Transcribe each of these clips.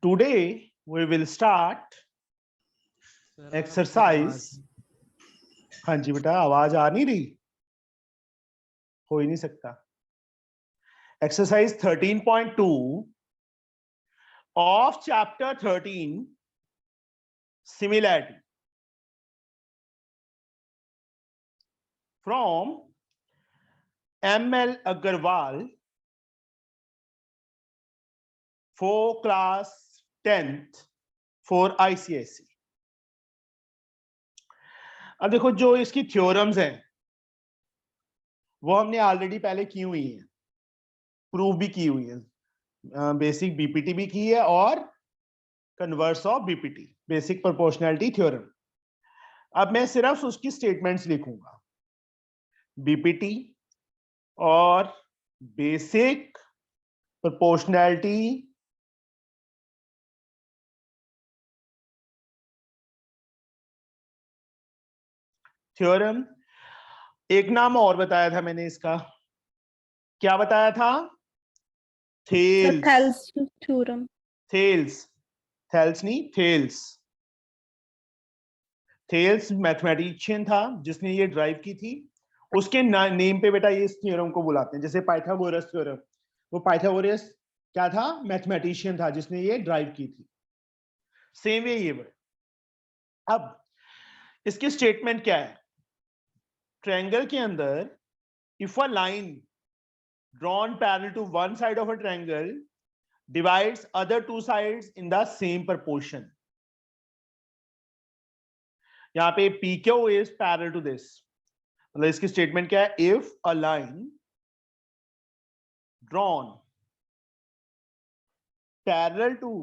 Today we will start exercise. हाँ जी बेटा, आवाज आ नहीं रही, हो ही नहीं सकता. Exercise 13.2 of chapter 13, similarity, from M.L. Agarwal for class 10th for ICSE. अब देखो, जो इसकी थ्योरम्स हैं वो हमने ऑलरेडी पहले की हुई हैं, प्रूव भी की हुई है. बेसिक बीपीटी भी की है और converse of BPT, basic proportionality theorem. अब मैं सिर्फ उसकी स्टेटमेंट्स लिखूंगा, बीपीटी और बेसिक प्रोपोर्शनैलिटी थ्योरम. एक नाम और बताया था मैंने इसका, क्या बताया था? Thales theorem. थेल्स थेल्स नहीं, थेल्स. थेल्स मैथमेटिशियन था जिसने ये ड्राइव की थी. उसके नेम पे बेटा ये इस थ्योरम को बुलाते हैं. जैसे पाइथागोरस थ्योरम, वो पाइथागोरस क्या था? मैथमेटिशियन था जिसने ये ड्राइव की थी. सेम वे ये वर्ड. अब इसकी स्टेटमेंट क्या है? ट्रायंगल के अंदर if a line drawn parallel to one side of a triangle divides other two sides in the same proportion. यहां पे PQ is parallel to this. मतलब इसकी स्टेटमेंट क्या है? If a line drawn parallel to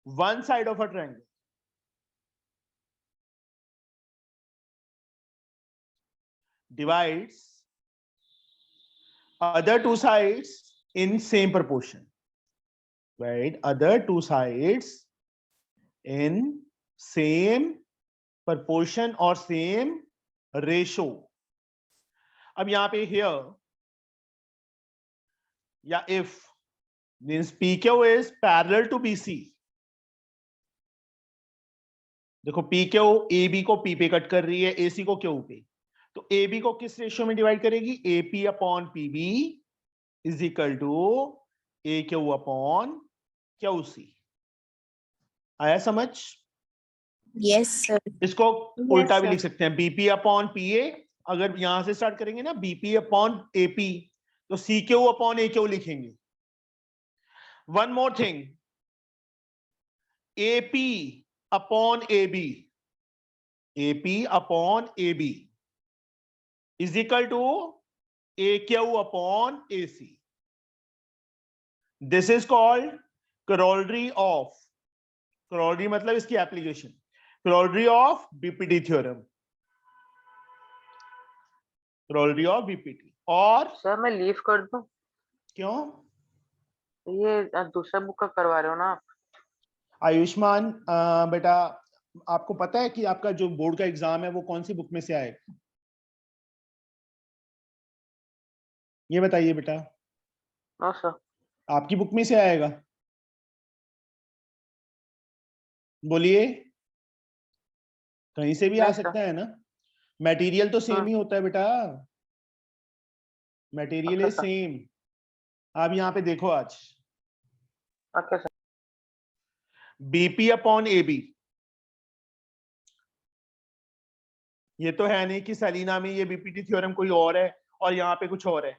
one side of a triangle divides other two sides in same proportion. Right? Other two sides in same proportion or same ratio. अब यहां पे here या if means PQ is parallel to BC. देखो PQ AB को P पे cut कर रही है, AC को Q पे. तो AB को किस रेशियो में डिवाइड करेगी? AP upon PB is equal to AQ upon QC. आया समझ? Yes sir. इसको उल्टा भी लिख सकते हैं, BP अपॉन PA. अगर यहां से स्टार्ट करेंगे ना, BP अपॉन AP, तो CQ अपॉन AQ लिखेंगे. One more thing, AP upon AB, AP upon AB is equal to AQ upon AC. This is called corollary of, corollary मतलब इसकी application, corollary of BPT theorem, corollary of BPT. और sir मैं leave कर दूं? क्यों? ये दूसरा book का करवा रहे हो ना आप? आयुष्मान बेटा, आपको पता है कि आपका जो बोर्ड का एग्जाम है वो कौन सी बुक में से आएगा? ये बताइए बेटा. No sir. आपकी बुक में से आएगा? बोलिए. कहीं से भी आ नहीं सर. सकता है ना. मटेरियल तो सेम हाँ. ही होता है बेटा, मटेरियल अच्छा इज सर. सेम. आप यहाँ पे देखो, आज okay sir. BP upon AB, ये तो है नहीं कि सेलिना में ये बीपीटी थ्योरम कोई और है और यहाँ पे कुछ और है.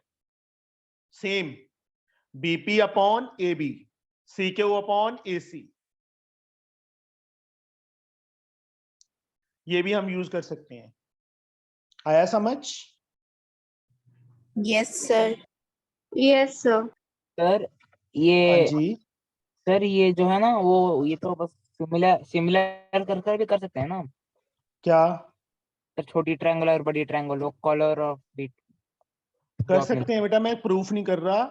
Same BP upon AB, CQ upon AC, ये भी हम यूज कर सकते हैं. आया समझ? Yes sir. Yes sir. Sir हाँ ये जी. सर ये जो है ना, वो ये तो बस सिमिलर सिमिलर कर भी कर सकते हैं ना क्या सर? छोटी ट्रायंगल और बड़ी ट्रायंगल, वो कलर ऑफ बिट कर सकते हैं बेटा? मैं प्रूफ नहीं कर रहा.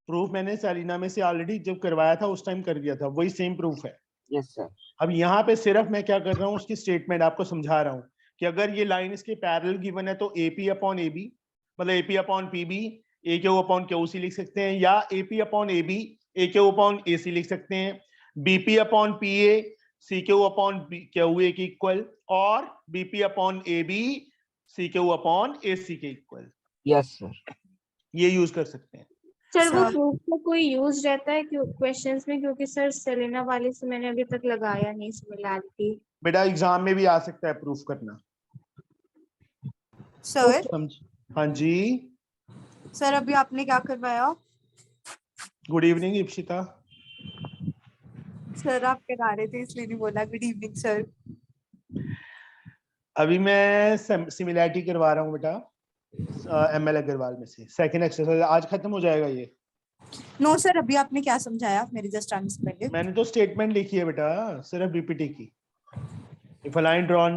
प्रूफ मैंने सेलिना में से ऑलरेडी जब करवाया था उस टाइम कर दिया था, वही सेम प्रूफ है. Yes sir. अब यहाँ पे सिर्फ मैं क्या कर रहा हूँ, उसकी स्टेटमेंट आपको समझा रहा हूँ कि अगर ये लाइन इसके पैरेलल गिवन है तो AP अपॉन AB मतलब AP upon PB AQ upon QC लिख सकते हैं, या AP upon AB AQ upon AC लिख सकते हैं, BP upon P A C Q upon Q A के इक्वल, और BP upon A B C Q upon A C के इक्वल, यस सर। ये यूज कर सकते हैं। सर वो प्रूफ का कोई यूज रहता है क्वेश्चंस में, क्योंकि सर सेलेना वाले से मैंने अभी तक लगाया नहीं सिमिलैरिटी। बेटा एग्जाम में भी आ सकता है प्रूफ करना। सर समझ? हाँ जी, सर अभी आपने क्या करवाया? Good evening Ipshita. सर आप करा रहे थे इसलिए नहीं बोला गुड इवनिंग सर। अभी मैं सिमिलैरिटी करवा रहा हूँ बेटा एमएल अग्रवाल में से, सेकंड एक्सरसाइज आज खत्म हो जाएगा ये। नो सर अभी आपने क्या समझाया मेरे जस्ट आने से पहले? मैंने तो स्टेटमेंट लिखी है बेटा, सिर्फ बीपीटी की। If a line drawn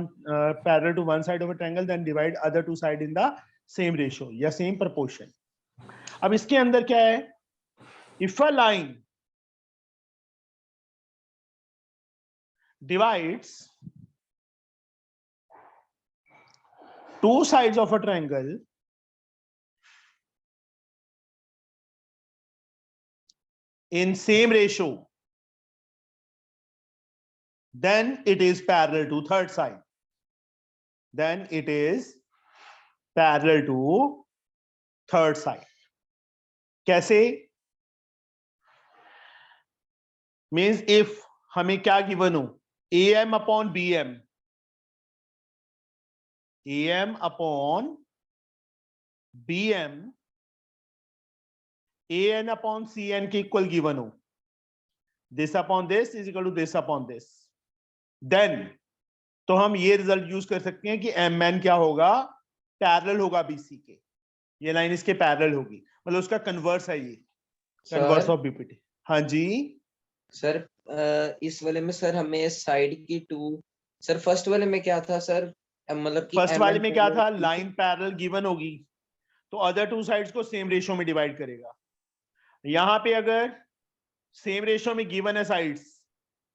parallel to one side of a triangle, then divide other two side in the same ratio या same proportion. अब इसके अंदर क्या है? If a line divides two sides of a triangle in same ratio, then it is parallel to third side. Then it is parallel to third side. कैसे? Means if हमें क्या given हो, AM upon BM, AM upon BM, AN upon CN के equal given हो, this upon this is equal to this upon this, then तो हम ये result use कर सकते हैं कि MN क्या होगा, पैरेलल होगा BC के, ये लाइन इसके पैरेलल होगी, मतलब उसका कन्वर्स है ये, कन्वर्स ऑफ बीपीटी। हाँ जी सर इस वाले में सर हमें साइड की टू, सर फर्स्ट वाले में क्या था सर, मतलब कि फर्स्ट वाले में क्या था, लाइन पैरेलल गिवन होगी तो अदर टू साइड्स को सेम रेशियो में डिवाइड करेगा। यहाँ पे अगर सेम रेशियो में गिवन है साइड्स,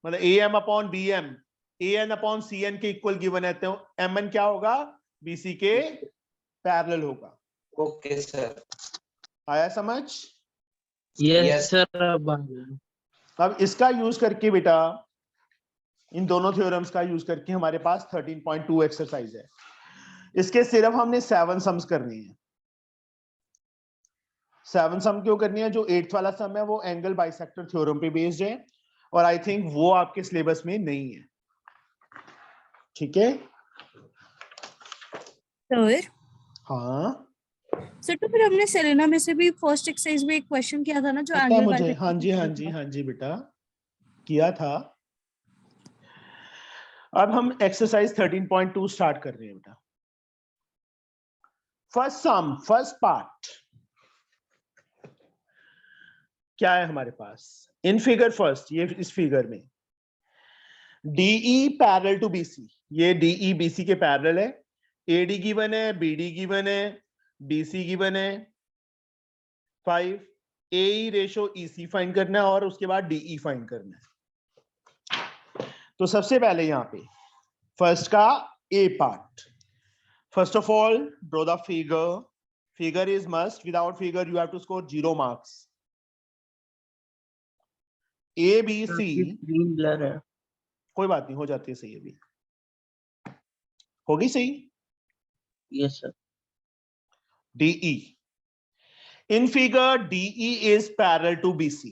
मतलब AM upon BM, AN upon CN के इक्वल गिवन है, तो MN क्या होगा, BC के पैरेलल होगा। ओके सर, आया समझ? Yes sir. अब इसका यूज करके बेटा, इन दोनों थ्योरम्स का यूज करके हमारे पास 13.2 एक्सरसाइज है। इसके सिर्फ हमने 7 सम्स करने हैं। 7 सम क्यों करनी है? जो 8th वाला सम है वो एंगल बाइसेक्टर थ्योरम पे बेस्ड है, और आई थिंक वो आपके सिलेबस में नहीं है। ठीक है सर हाँ सर तो फिर हमने सेलेना में से भी फर्स्ट एक्सरसाइज में एक क्वेश्चन किया था ना जो पता है एंगल मुझे, हाँ जी हाँ जी हाँ जी बेटा किया था। अब हम एक्सरसाइज 13.2 स्टार्ट कर रहे हैं बेटा। फर्स्ट सम, फर्स्ट पार्ट क्या है हमारे पास इन फिगर फर्स्ट, ये इस फिगर में DE पैरेलल टू BC, ये DE BC के पैरेलल है, AD गिवन है, BD गिवन है, BC गिवन है 5, AE रेशो EC फाइंड करना है और उसके बाद DE फाइंड करना है। तो सबसे पहले यहां पे फर्स्ट का A part, first of all draw the figure, figure is must, without figure you have to score 0 marks. ABC blur है, कोई बात नहीं, हो जाती है सही, अभी होगी सही। Yes sir. DE in figure, DE is parallel to BC.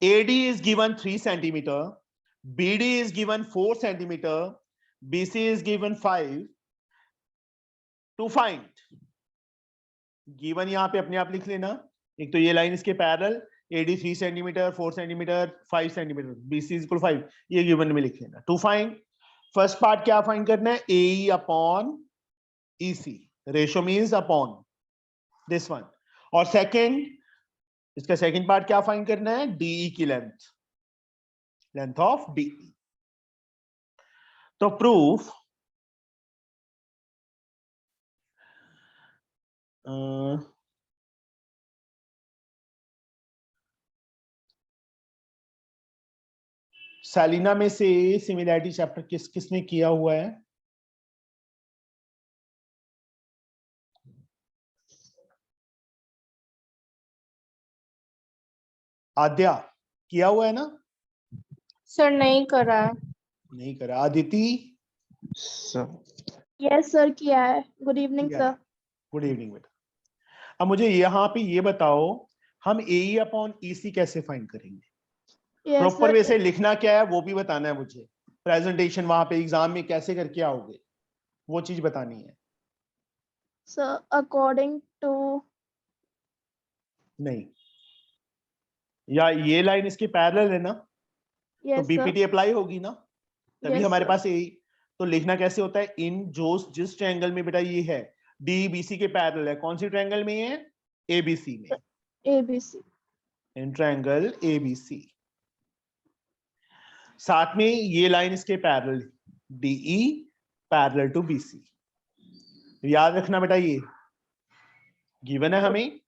AD is given 3 centimeter, BD is given 4 centimeter, BC is given 5. To find, given यहाँ पे अपने आप लिख लेना, एक तो ये लाइन इसके parallel, AD 3 centimetre, 4 centimetre, 5 centimetre, BC equal 5, ये गिवन में लिख लेना। टू फाइंड, फर्स्ट पार्ट क्या फाइंड करना है, AE upon EC, ratio means upon this one, और सेकंड, इसका सेकंड पार्ट क्या फाइंड करना है, DE की लेंथ, लेंथ ऑफ DE। तो प्रूफ सालिना में से सिमिलैरिटी चैप्टर किसने किया हुआ है? आद्या किया हुआ है ना? सर नहीं करा है। नहीं करा। अदिति यस सर किया है। गुड इवनिंग किया सर। है। गुड इवनिंग बेटा। अब मुझे यहाँ पे ये बताओ, हम AE अपॉन EC कैसे फाइंड करेंगे? Yes proper sir. वे से लिखना क्या है वो भी बताना है मुझे। प्रेजेंटेशन वहां पे एग्जाम में कैसे करके आओगे वो चीज बतानी है। सर अकॉर्डिंग टू नहीं, या ये लाइन इसके पैरेलल है ना, तो यस सर। BPT अप्लाई होगी ना, तभी Yes, हमारे sir. पास AE। तो लिखना कैसे होता है, इन जो जिस ट्रायंगल में बेटा ये है DBC के पैरेलल है, कौन सी ट्रायंगल में है? ABC में। ABC. इन ट्रायंगल ABC, साथ में ये लाइन इसके parallel DE parallel to BC। याद रखना बेटा, ये गिवन है हमें।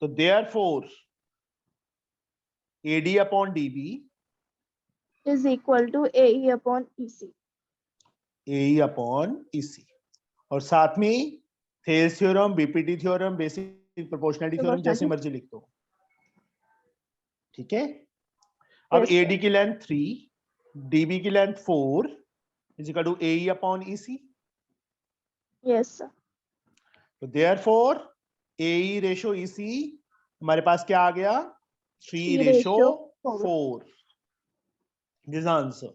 तो therefore AD upon DB is equal to AE upon EC. AE upon EC, और साथ में Thales theorem, BPT theorem, basic proportionality theorem, जैसे मर्जी लिख दो। ठीक है। अब Yes, sir. AD की लेंथ 3, DB की length 4 is equal to AE upon EC। Yes, sir. तो देयरफॉर AE रेशो EC हमारे पास क्या आ गया? 3 रेशो 4। दिस आंसर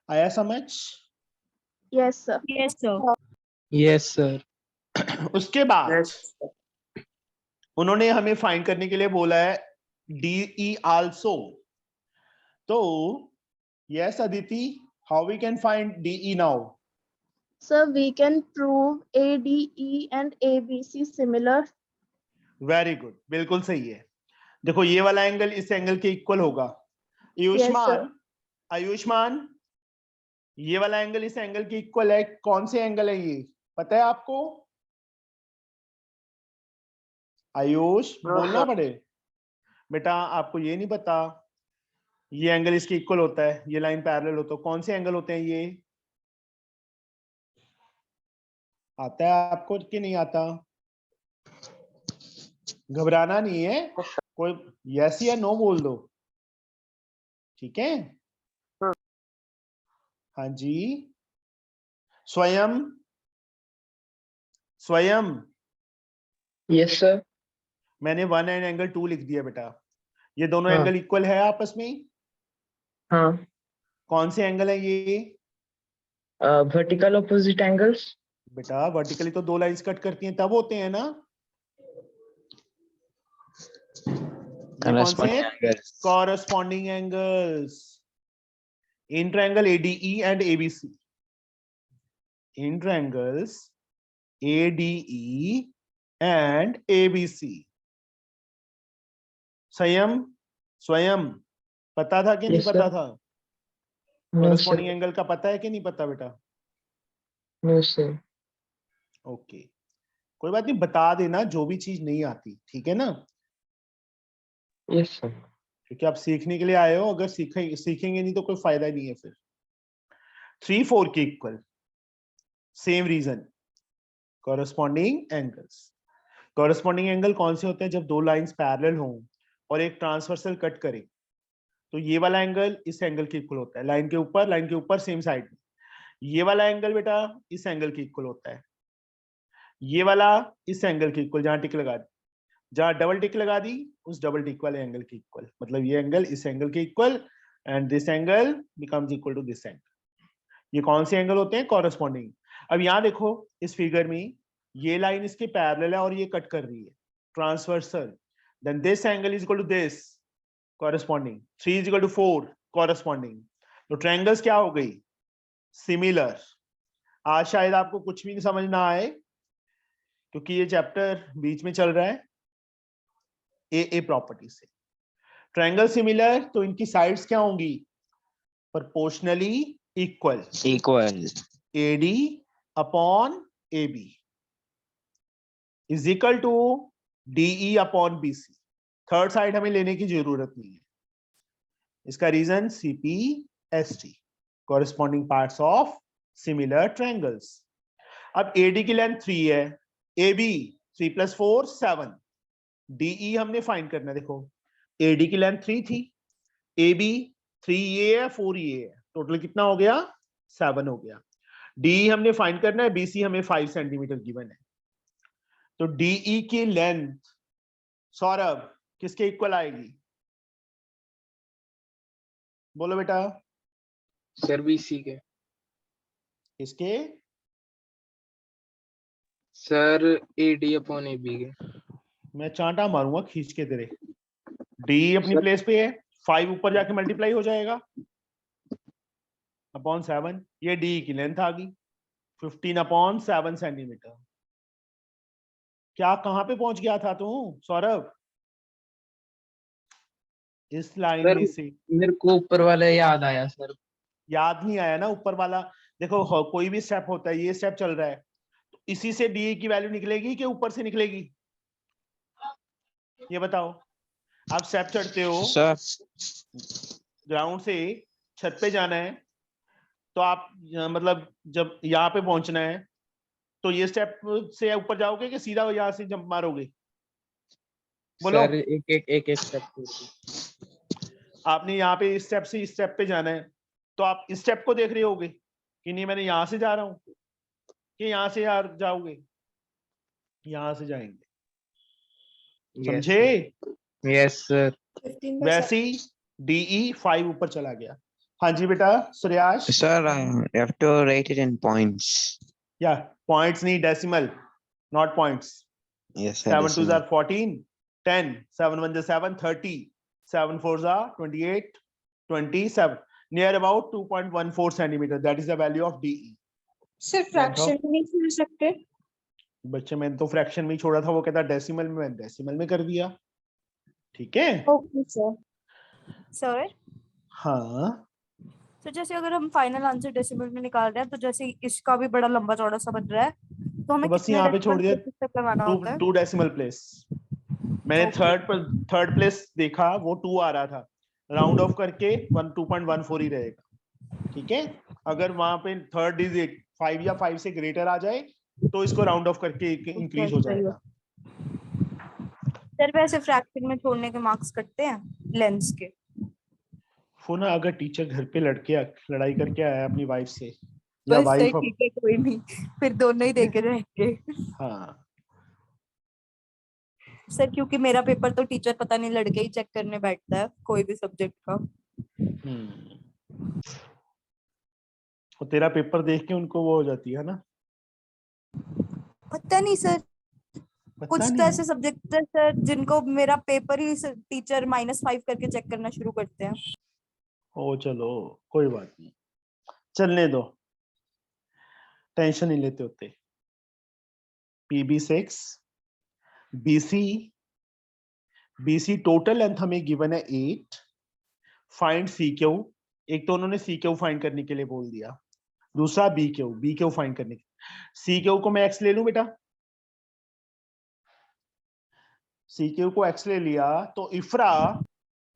आया समझ? Yes, sir. Yes sir. Yes sir. उसके बाद Yes. उन्होंने हमें फाइंड करने के लिए बोला है DE आल्सो। तो yes Aditi, how we can find DE now? Sir, we can prove ADE and ABC similar. Very good, बिल्कुल सही है। देखो ये वाला एंगल इस एंगल के इक्वल होगा। आयुष्मान, आयुष्मान, ये वाला एंगल इस एंगल के इक्वल है। कौन से एंगल है ये, पता है आपको? आयुष बोलना पड़े बेटा, आपको ये नहीं पता? ये एंगल इसके इक्वल होता है, ये लाइन पैरेलल होता है। कौन से एंगल होते हैं ये, आता है आपको कि नहीं आता? घबराना नहीं है, कोई यस या नो बोल दो, ठीक है? हाँ जी, स्वयं, स्वयं, यस सर। मैंने 1 एंड एंगल 2 लिख दिया बेटा। ये दोनों हाँ। एंगल इक्वल है आपस में। हाँ। कौन से एंगल है ये वर्टिकल ऑपोजिट एंगल्स। बेटा? वर्टिकली तो 2 लाइंस कट करती हैं तब होते हैं ना। ये कौन से हैं? Corresponding angles in triangle ADE and ABC। In triangles ADE and ABC। स्वयं, स्वयं पता था कि नहीं Yes, sir. पता था? No corresponding sir. एंगल का पता है कि नहीं पता बेटा? No sir. ओके, कोई बात नहीं, बता देना जो भी चीज नहीं आती, ठीक है ना? Yes sir. क्योंकि आप सीखने के लिए आए हो, अगर सीखेंगे नहीं तो कोई फायदा नहीं है फिर। 3 4 के equal, same reason, corresponding angles. Corresponding angle कौन से होते हैं? जब 2 लाइंस पैरेलल हों और एक ट्रांसवर्सल कट करे, तो ये वाला एंगल इस एंगल के इक्वल होता है, लाइन के ऊपर सेम साइड में। ये वाला एंगल बेटा इस एंगल के इक्वल होता है, ये वाला इस एंगल के इक्वल, जहां टिक लगा दी, जहां डबल टिक लगा दी उस डबल टिक वाले एंगल के इक्वल। मतलब ये एंगल इस एंगल के equal and this angle becomes equal to this angle. ये कौन से एंगल होते हैं? कॉरस्पॉन्डिंग। अब यहाँ देखो इस फिगर में ये लाइन इसके पैरेलल है और ये कट कर रही है, transversal. Then this angle is equal to this, corresponding. 3 is equal to 4, corresponding. तो ट्रायंगल्स क्या हो गई? सिमिलर। आज शायद आपको कुछ भी नहीं समझ ना आए क्योंकि ये चैप्टर बीच में चल रहा है ए प्रॉपर्टी से। ट्रायंगल सिमिलर, तो इनकी साइड्स क्या होंगी? Proportionally equal. Equal. AD upon AB is equal to DE upon BC। Third side हमें लेने की जरूरत नहीं है। इसका reason CPST, corresponding parts of similar triangles. अब AD की लेंथ 3 है, AB 3 + 4 7, DE हमने फाइंड करना है। देखो AD की लेंथ 3 थी, ए बी 3A है 4A है, टोटल कितना हो गया 7 हो गया। डी हमने फाइंड करना है, बीसी हमें 5 सेंटीमीटर गिवन है। तो डीई की लेंथ सौरभ किसके इक्वल आएगी, बोलो बेटा। सर बीसी के। इसके सर एडी अपॉन एबी के। मैं चांटा मारूंगा खींच के तेरे। डी अपनी सर- प्लेस पे है, 5 ऊपर जाके मल्टीप्लाई हो जाएगा अपॉन 7, ये डी की लेंथ आ गई 15 अपॉन 7 सेंटीमीटर। क्या कहां पे पहुंच गया था तू सौरभ, इस लाइन सर में से? मेरे को ऊपर वाला याद आया सर। याद नहीं आया ना ऊपर वाला। देखो कोई भी स्टेप होता है, ये स्टेप चल रहा है, तो इसी से डी की वैल्यू निकलेगी कि ऊपर से निकलेगी, ये बताओ। आप स्टेप चढ़ते हो सर ग्राउंड से छत पे जाना है, तो आप मतलब जब यहाँ पे पहुंचना है तो ये स्टेप से ऊपर जाओगे कि सीधा यहाँ से जंप मारोगे, बोलो। सर एक स्टेप। आपने यहाँ पे इस स्टेप से इस स्टेप पे जाना है, तो आप इस स्टेप को देख रहे होगे कि नहीं मैंने यहाँ से जा रहा हूँ कि यहाँ से यार जाओगे, यहाँ से जाएंगे, समझे? Yes sir. 15 वैसे ही डीई 5 ऊपर चला गया। हाँ जी बेटा Suryansh. sir you have to write it in points. या पॉइंट्स नहीं, decimal not points. Yes sir. 7 2s are 14, 10, 7 1s are 7, 30, 7 4s are 28, 27, near about 2.14 centimeter. That is the value of DE. Sir fraction में नहीं छोड़ सकते? बच्चे मैंने तो fraction में ही छोड़ा था, वो कहता डेसिमल में, मैंने डेसिमल में कर दिया। ठीक है ओके सर। सर हाँ। तो जैसे अगर हम फाइनल आंसर डेसिमल में निकाल रहे हैं तो जैसे इसका भी बड़ा लंबा चौड़ा सा बन रहा है, तो हमें तो बस कितने यहाँ पे decimal छोड़ दिया, places तक लगाना होता है? 2 डेसिमल प्लेस। मैंने थर्ड प्लेस देखा, वो 2 आ रहा था, राउंड ऑफ करके 2.14 ही रहेगा। ठीक है, अगर वहां पे थर्ड डिजिट 5 या 5 से ग्रेटर आ जाए तो इसको राउंड ऑफ करके इंक्रीज हो जाएगा। सर वैसे फ्रैक्शन में छोड़ने के मार्क्स कटते हैं लेंस के? वो ना, अगर टीचर घर पे लड़ाई करके आया अपनी वाइफ से, या बस वाइफ, ठीक है, कोई नहीं, फिर दोनों ही देके रहेंगे। हाँ सर क्योंकि मेरा पेपर तो टीचर पता नहीं लड़के ही चेक करने बैठता है कोई भी सब्जेक्ट का। और तेरा पेपर देख के उनको वो हो जाती है ना, पता नहीं सर, कुछ तो ऐसे सब्जेक्ट है सर जिनको मेरा पेपर ही टीचर -5 करके चेक करना शुरू करते हैं। ओ चलो कोई बात नहीं, चलने दो, टेंशन नहीं लेते होते। PB6 BC टोटल लेंथ हमें गिवन है 8, फाइंड CQ। एक तो उन्होंने CQ फाइंड करने के लिए बोल दिया, दूसरा BQ फाइंड करने के। CQ को मैं x ले लूं बेटा, CQ को x ले लिया तो इफ्रा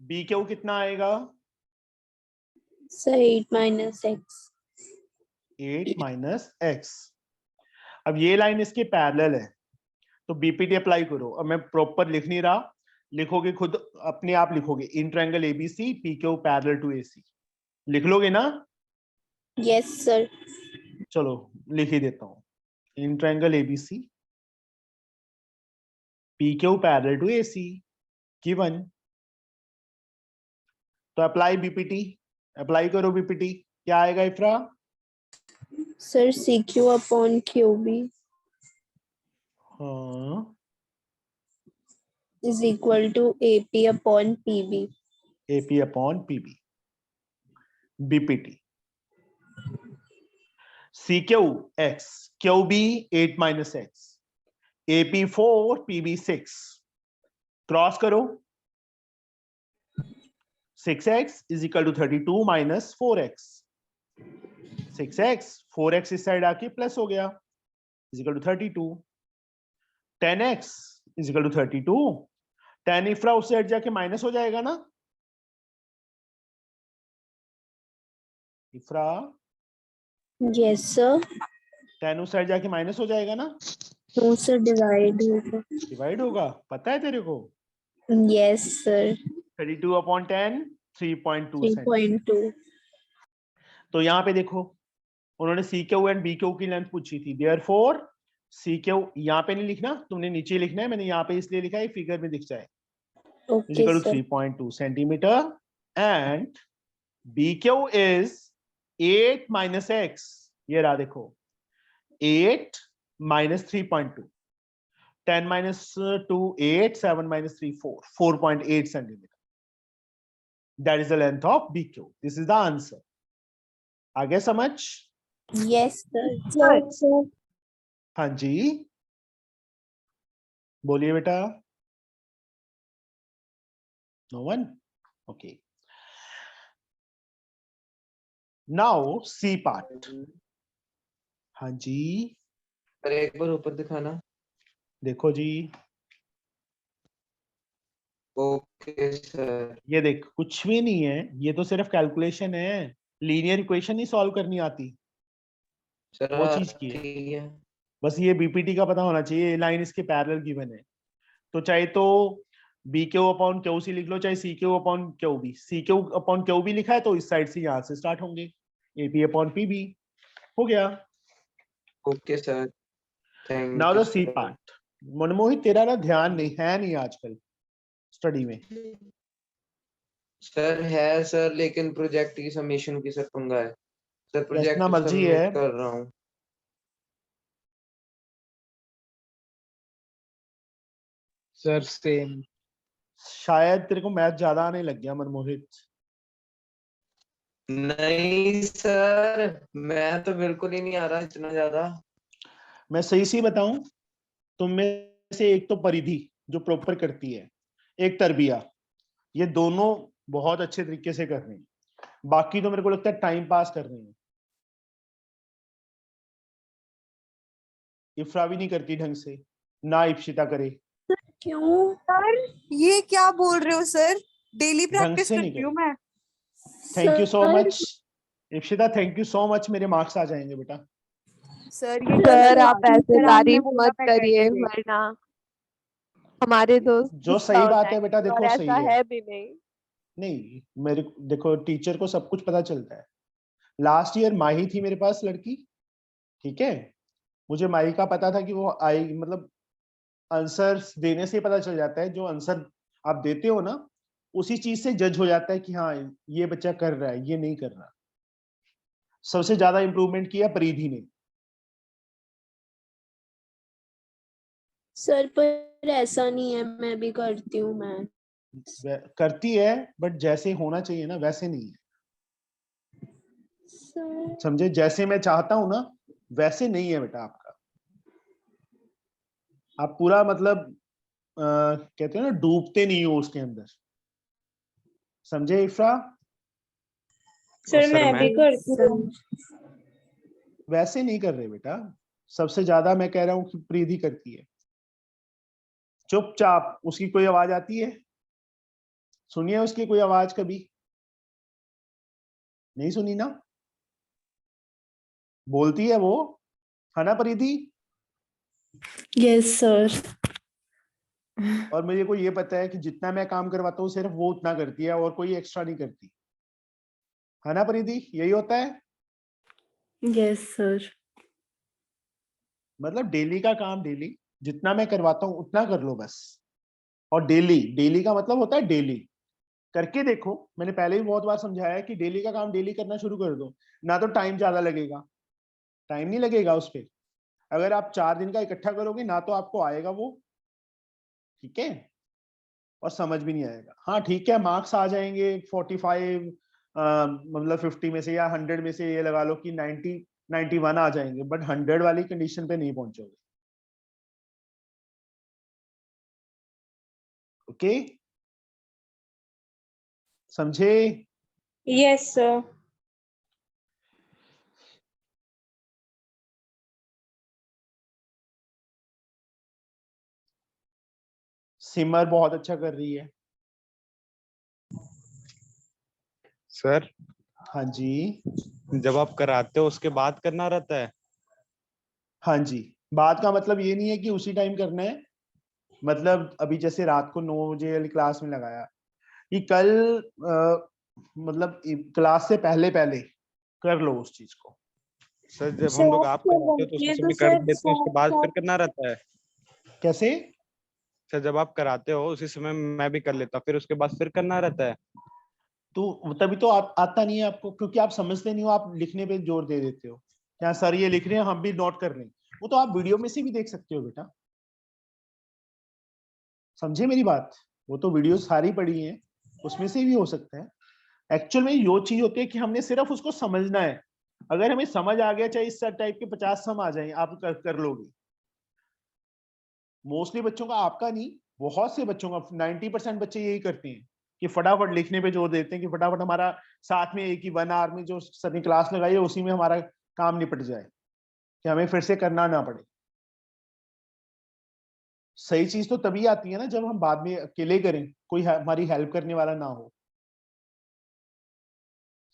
BQ कितना आएगा? Sir, 8 minus x. 8 minus x। अब ये लाइन इसके पैरेलल है, तो बीपीटी अप्लाई करो। अब मैं प्रॉपर लिख नहीं रहा, लिखोगे खुद, अपने आप लिखोगे, in triangle ABC PQ parallel to AC, लिख लोगे ना? Yes, sir. चलो लिख ही देता हूं, in triangle ABC PQ parallel to AC given. तो अप्लाई बीपीटी, अप्लाई करो बीपीटी, क्या आएगा Ifra? Sir, CQ upon QB हाँ, is equal to AP upon PB. AP upon PB। BPT CQ x, QB 8 minus x, AP 4, PB 6, cross करो, 6x is equal to 32 minus 4x, 6x 4x इस side आके plus हो गया, is equal to 32, 10x is equal to 32, 10 इफ्रा उस side जाके minus हो जाएगा ना इफ्रा? Yes, sir. 10 उस साइड जाके माइनस हो जाएगा ना, No, sir, divide होगा. डिवाइड होगा, पता है तेरे को? Yes, sir. 32 अपॉन 10 3.2 सेंटीमीटर। 3.2. तो यहाँ पे देखो उन्होंने C Q and B Q की लेंथ पूछी थी, देयरफॉर सी क्यू यहाँ पे नहीं लिखना, तुमने नीचे लिखना है, मैंने यहाँ पे इसलिए लिखा है फिगर में दिख जाए, Okay, equal to sir. 3.2 centimetre and B Q is 8 minus x, ये रहा देखो 8 minus 3.2, 10 minus 2 8, 7 minus 3 4, 4.8 centimeter. That is the length of BQ. This is the answer. आगे समझ? Yes, sir. Sir, हाँ जी, बोलिए बेटा। No one? Okay. Now C part. हाँ जी, sir एक बार ऊपर दिखाना। देखो जी, ओके सर। ये देख कुछ भी नहीं है, ये तो सिर्फ कैलकुलेशन है, लीनियर इक्वेशन ही सॉल्व करनी आती, सर वो चीज की है। ठीक है। बस ये बीपीटी का पता होना चाहिए, ये लाइन इसके पैरेलल गिवन है, तो चाहे तो B Q upon Q C लिख लो, चाहे C Q upon Q B, C Q upon Q B लिखा है तो इस साइड से यहाँ से स्टार्ट होंगे, A P upon P B, हो गया। Okay sir, thank now you the C part. Manmohit तेरा ना ध्यान नहीं आजकल स्टडी में। सर है सर, लेकिन प्रोजेक्ट की सबमिशन की सर पंगा है सर, प्रोजेक्ट जितना मर्जी सबमिट है, कर रहा हूँ। Sir same. शायद तेरे को मैथ ज्यादा आने लग गया मनमोहित। नहीं सर, मैं तो बिल्कुल ही नहीं आ रहा इतना ज्यादा। मैं सही सी बताऊं, तुम में से एक तो परिधि जो प्रॉपर करती है, एक तरबिया, ये दोनों बहुत अच्छे तरीके से कर रही हैं, बाकी तो मेरे को लगता है टाइम पास कर रही हैं। इफ्रा भी नहीं करती ढंग से, ना इप्शिता करे, क्यों सर, ये क्या बोल रहे हो सर? डेली ढंग प्रैक्टिस से नहीं करती हूँ करे। मैं। Thank you so sir, much Ipshita, thank you so much, मेरे मार्क्स आ जाएंगे बेटा। सर ये सर गलत आप बात है। ऐसे सर, आपने तारीफ बोला मत था करिए कैसे? वरना हमारे दोस्त जो गुस्सा सही हो बात है बेटा, जाएंगे, और देखो सही ऐसा है। है भी नहीं। नहीं मेरे देखो, टीचर को सब कुछ पता चलता है। लास्ट ईयर माही थी मेरे पास लड़की, ठीक है, मुझे माही का पता था कि वो आई, मतलब आंसर देने से पता चल जाता है, जो आंसर आप देते हो ना उसी चीज से जज हो जाता है कि हाँ ये बच्चा कर रहा है, ये नहीं कर रहा। सबसे ज्यादा इंप्रूवमेंट किया परिधि ने। सर पर ऐसा नहीं है, मैं भी करती हूँ मैं। करती है बट जैसे होना चाहिए ना वैसे नहीं है, सर समझे? जैसे मैं चाहता हूं ना वैसे नहीं है बेटा आपका। आप पूरा मतलब कहते हैं ना, डूबते नहीं हो उसके अंदर, समझे इफ्रा? सर मैं भी करती हूँ। वैसे नहीं कर रहे बेटा, सबसे ज्यादा मैं कह रहा हूँ कि प्रीति करती है। चुपचाप उसकी कोई आवाज आती है, सुनिए उसकी कोई आवाज कभी नहीं सुनी ना, बोलती है वो, है ना परिधि? Yes sir. और मेरे को ये पता है कि जितना मैं काम करवाता हूँ सिर्फ वो उतना करती है और कोई एक्स्ट्रा नहीं करती, है ना परिधि? यही होता है। Yes sir. मतलब डेली का काम डेली, जितना मैं करवाता हूँ उतना कर लो बस। और डेली, डेली का मतलब होता है डेली करके देखो। मैंने पहले भी बहुत बार समझाया है कि डेली का काम डेली करना शुरू कर दो, ना तो टाइम ज्यादा लगेगा, टाइम नहीं लगेगा उस पर। अगर आप 4 दिन का इकट्ठा करोगे ना तो आपको आएगा वो, ठीक है, और समझ भी नहीं आएगा। हाँ ठीक है, मार्क्स आ जाएंगे 45, मतलब 50 में से या 100 में से ये लगा लो कि 90 91 आ जाएंगे, बट 100 वाली कंडीशन पे नहीं पहुंचोगे। ओके, समझे? Yes sir. सिमर बहुत अच्छा कर रही है। सर हाँ जी, जब आप कराते हो उसके बाद करना रहता है? हाँ जी, बात का मतलब ये नहीं है कि उसी टाइम करना है। मतलब अभी जैसे रात को 9 बजे वाली क्लास में लगाया कि कल मतलब क्लास से पहले पहले कर लो उस चीज को। सर जब हम लोग आप कराते हो तो ये उसी तो समय कर सर लेते हैं, उसके बाद फिर करना रहता है। कैसे? सर जब आप कराते हो उसी समय मैं भी कर लेता हूँ, फिर उसके बाद फिर करना रहता है। तो तभी तो आप आता नहीं है आपको, क्योंकि आप समझते नहीं हो, आप लिखने पे जोर दे देते हो। क्या सर ये लिख रहे हैं, हम भी नोट कर रहे हैं। वो तो आप वीडियो में से भी देख सकते हो बेटा, समझे मेरी बात? वो तो वीडियो सारी पड़ी है, उसमें से भी हो सकता है। एक्चुअल में यो चीज होती है कि हमने सिर्फ उसको समझना है। अगर हमें समझ आ गया, चाहे इस टाइप के 50 सम आ जाए, आप कर लोगे। मोस्टली बच्चों का, आपका नहीं, बहुत से बच्चों का 90% बच्चे यही करते हैं कि फटाफट लिखने पे जोर देते हैं कि फटाफट हमारा साथ में एक ही 1 आवर में जो सर ने क्लास लगाई है उसी में हमारा काम निपट जाए, कि हमें फिर से करना ना पड़े। सही चीज तो तभी आती है ना जब हम बाद में अकेले करें, कोई हमारी हेल्प करने वाला ना हो।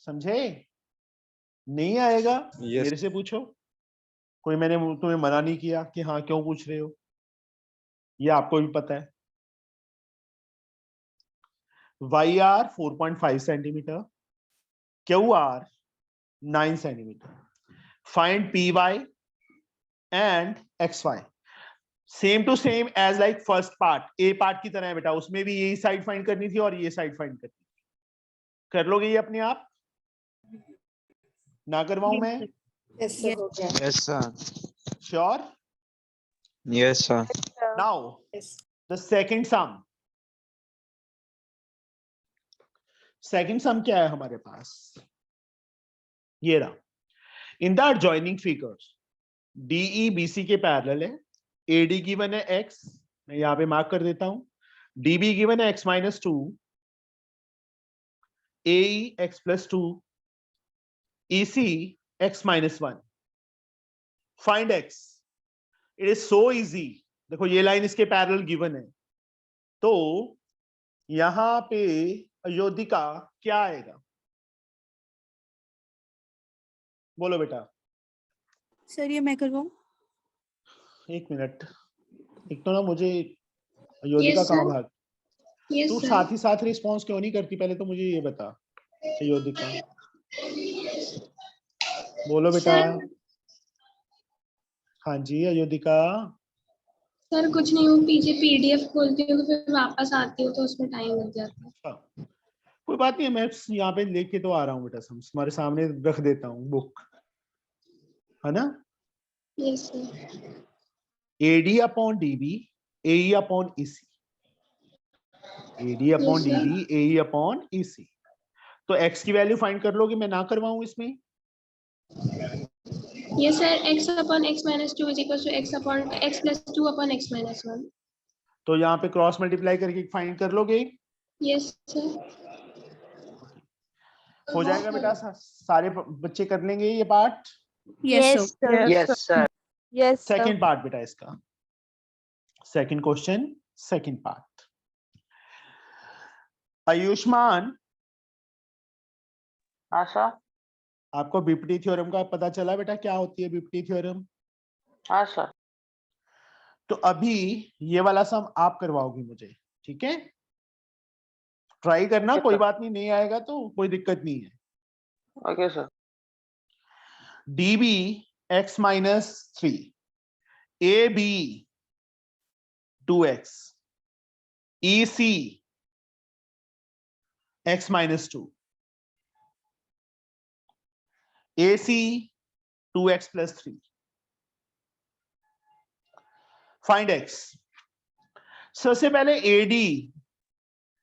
समझे? नहीं आएगा यस मेरे से पूछो, कोई मैंने तुम्हें मना नहीं किया कि हाँ क्यों पूछ रहे हो, ये आपको भी पता है। YR 4.5 centimetre, QR 9 centimetre. Find PY and XY। Same to same as like first part, A part की तरह है बेटा, उसमें भी यही साइड फाइंड करनी थी और ये साइड फाइंड करनी थी। कर लोगे ये अपने आप? ना करवाऊं मैं? यस सर, हो गया। Yes sir, sure? Yes sir. Now Yes. The second some. Second सम क्या है हमारे पास? ये रहा। In the adjoining figures DE BC के पैरेलल है। AD गिवन है x, मैं यहां पे मार्क कर देता हूं। DB गिवन है x - 2, AE x + 2, EC x - 1। Find x। It is so easy. देखो ये लाइन इसके पैरेलल गिवन है, तो यहां पे अयोधिका क्या आएगा? बोलो बेटा। सर ये मैं करवाऊं? एक मिनट, एक तो ना मुझे अयोधिका कहाँ भाग, तू साथ ही साथ रिस्पॉन्स क्यों नहीं करती? पहले तो मुझे ये बता अयोधिका। बोलो बेटा। हाँ जी अयोधिका। सर कुछ नहीं, हूँ पीछे PDF खोलती हूँ तो फिर वापस आती हूँ तो उसमें टाइम लग जाता है। अच्छा, कोई बात नहीं, मैं यहाँ पे लेके तो आ रहा हूँ बेटा, तुम्हारे सामने रख देता हूँ बुक, है ना? Yes sir. AD upon DB AE upon EC, AD upon Yes, sir. DB AE upon EC। तो x की वैल्यू फाइंड कर लोगे, मैं ना करवाऊं इसमें? Yes sir, x upon x minus 2 is equals to x upon x plus 2 upon x minus 1. तो यहाँ पे क्रॉस मल्टीप्लाई करके फाइंड कर लोगे, Yes sir. हो जाएगा बेटा। सारे बच्चे कर लेंगे ये part. Yes sir. Yes sir. Yes sir. Second part बेटा इसका, second question, second part. Ayushman, हाँ सर। आपको बीपीटी थ्योरम का पता चला बेटा क्या होती है बीपीटी थ्योरम? हाँ सर। तो अभी ये वाला सम आप करवाओगी मुझे, ठीक है? ट्राई करना, ठीक कोई है। बात नहीं, नहीं आएगा तो कोई दिक्कत नहीं है। Okay sir. DB x - 3, AB 2x, EC x - 2, AC 2x + 3। Find x। सबसे पहले AD,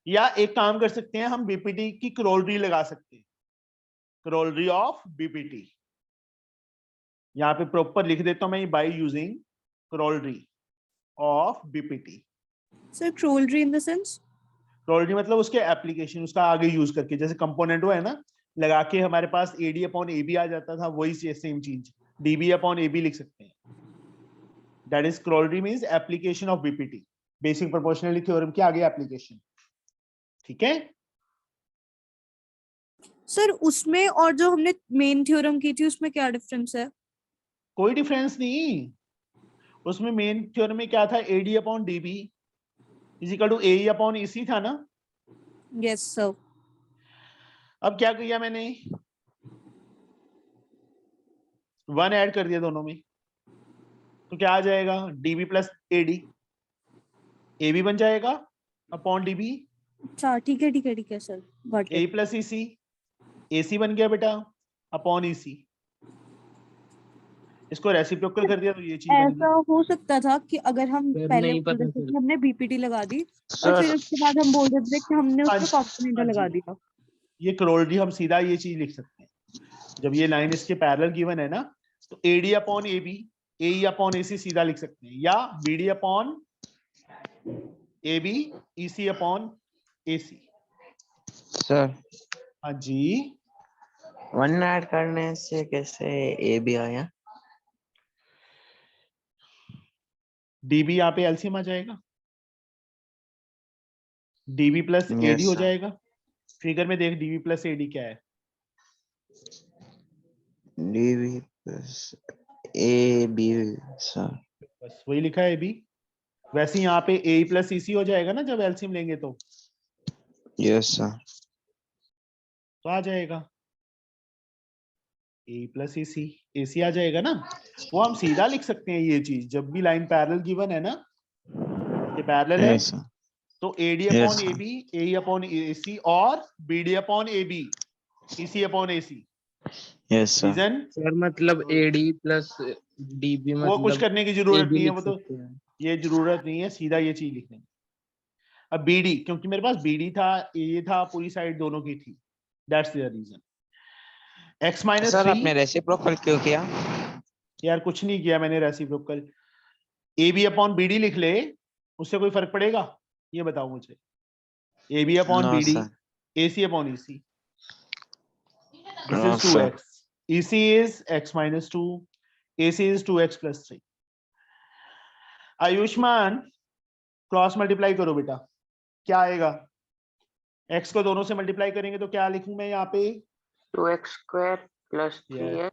या एक काम कर सकते हैं हम, बीपीटी की क्रोलरी लगा सकते हैं, क्रोलरी ऑफ बीपीटी। यहां पे प्रॉपर लिख देता हूं मैं, by using corollary of BPT. Sir corollary in the sense? Corollary मतलब उसके एप्लीकेशन, उसका आगे यूज करके, जैसे कंपोनेंट वो है ना, लगा के हमारे पास AD अपॉन AB आ जाता था, वही सेम चीज DB अपॉन AB लिख सकते हैं। That is corollary means application of BPT, basic proportionality theorem के आगे एप्लीकेशन, ठीक है? सर उसमें और जो हमने मेन थ्योरम की थी उसमें क्या डिफरेंस है? कोई डिफरेंस नहीं। उसमें मेन थ्योरम में क्या था? AD upon DB is equal to AE upon EC था ना? Yes sir. अब क्या किया मैंने, 1 ऐड कर दिया दोनों में, तो क्या आ जाएगा, डीबी प्लस एडी, एबी बन जाएगा अपॉन डीबी, अच्छा ठीक है sir, got a it. Plus EC, AC बन गया बेटा अपॉन ईसी। इसको रेसिप्रोकल कर दिया तो ये चीज बन ऐसा गई। हो सकता था कि अगर हम सर पहले नहीं बोल पता देते सर। कि हमने बीपीटी लगा दी और सर फिर उसके बाद हम बोल देते कि हमने हाँ उसमें जी, कॉम्पोनेंट हाँ लगा जी, दिया। ये करोलरी हम सीधा ये चीज लिख सकते हैं, जब ये लाइन इसके पैरेलल गिवन है ना, तो AD upon AB, A upon AC सीधा लिख सकते हैं, या BD upon AB, EC upon AC. Sir हाँ जी, 1 ऐड करने से कैसे ए भी आया? डीबी यहाँ पे एलसीएम आ जाएगा, डीबी प्लस एडी यस हो सर। जाएगा। फिगर में देख डीबी प्लस एडी क्या है, DB plus A B sir. बस वही लिखा है अभी। वैसे यहाँ पे ए प्लस ईसी हो जाएगा ना जब एलसीएम लेंगे, तो यस सर। आ जाएगा ए प्लस ईसी, एसी आ जाएगा ना। वो हम सीधा लिख सकते हैं ये चीज, जब भी लाइन पैरेलल गिवन है ना, ये पैरेलल है, यस सर। तो AD Yes, upon sir. AB, A upon AC, और BD upon AB, EC upon AC. Yes sir. Reason, sir मतलब एडी प्लस डीबी वो कुछ मतलब करने की जरूरत AB नहीं है, लिख वो तो सकते हैं। ये जरूरत नहीं है, सीधा ये चीज लिखने की। अब बीडी, क्योंकि मेरे पास बीडी था, ए था, पूरी साइड दोनों की थी, that's the reason. X minus sir 3, आपने रेसिप्रोकल क्यों किया? यार कुछ नहीं किया मैंने reciprocal. A B upon B D लिख ले, उससे कोई फर्क पड़ेगा, ये बताओ मुझे। A B upon No, B D, sir. A C upon E C, this No, is 2x, E C is x minus 2, A C is 2x plus 3। Ayushman, cross multiply करो बेटा, क्या आएगा, x को दोनों से मल्टीप्लाई करेंगे तो क्या लिखूं मैं यहाँ पे, 2x square plus 3x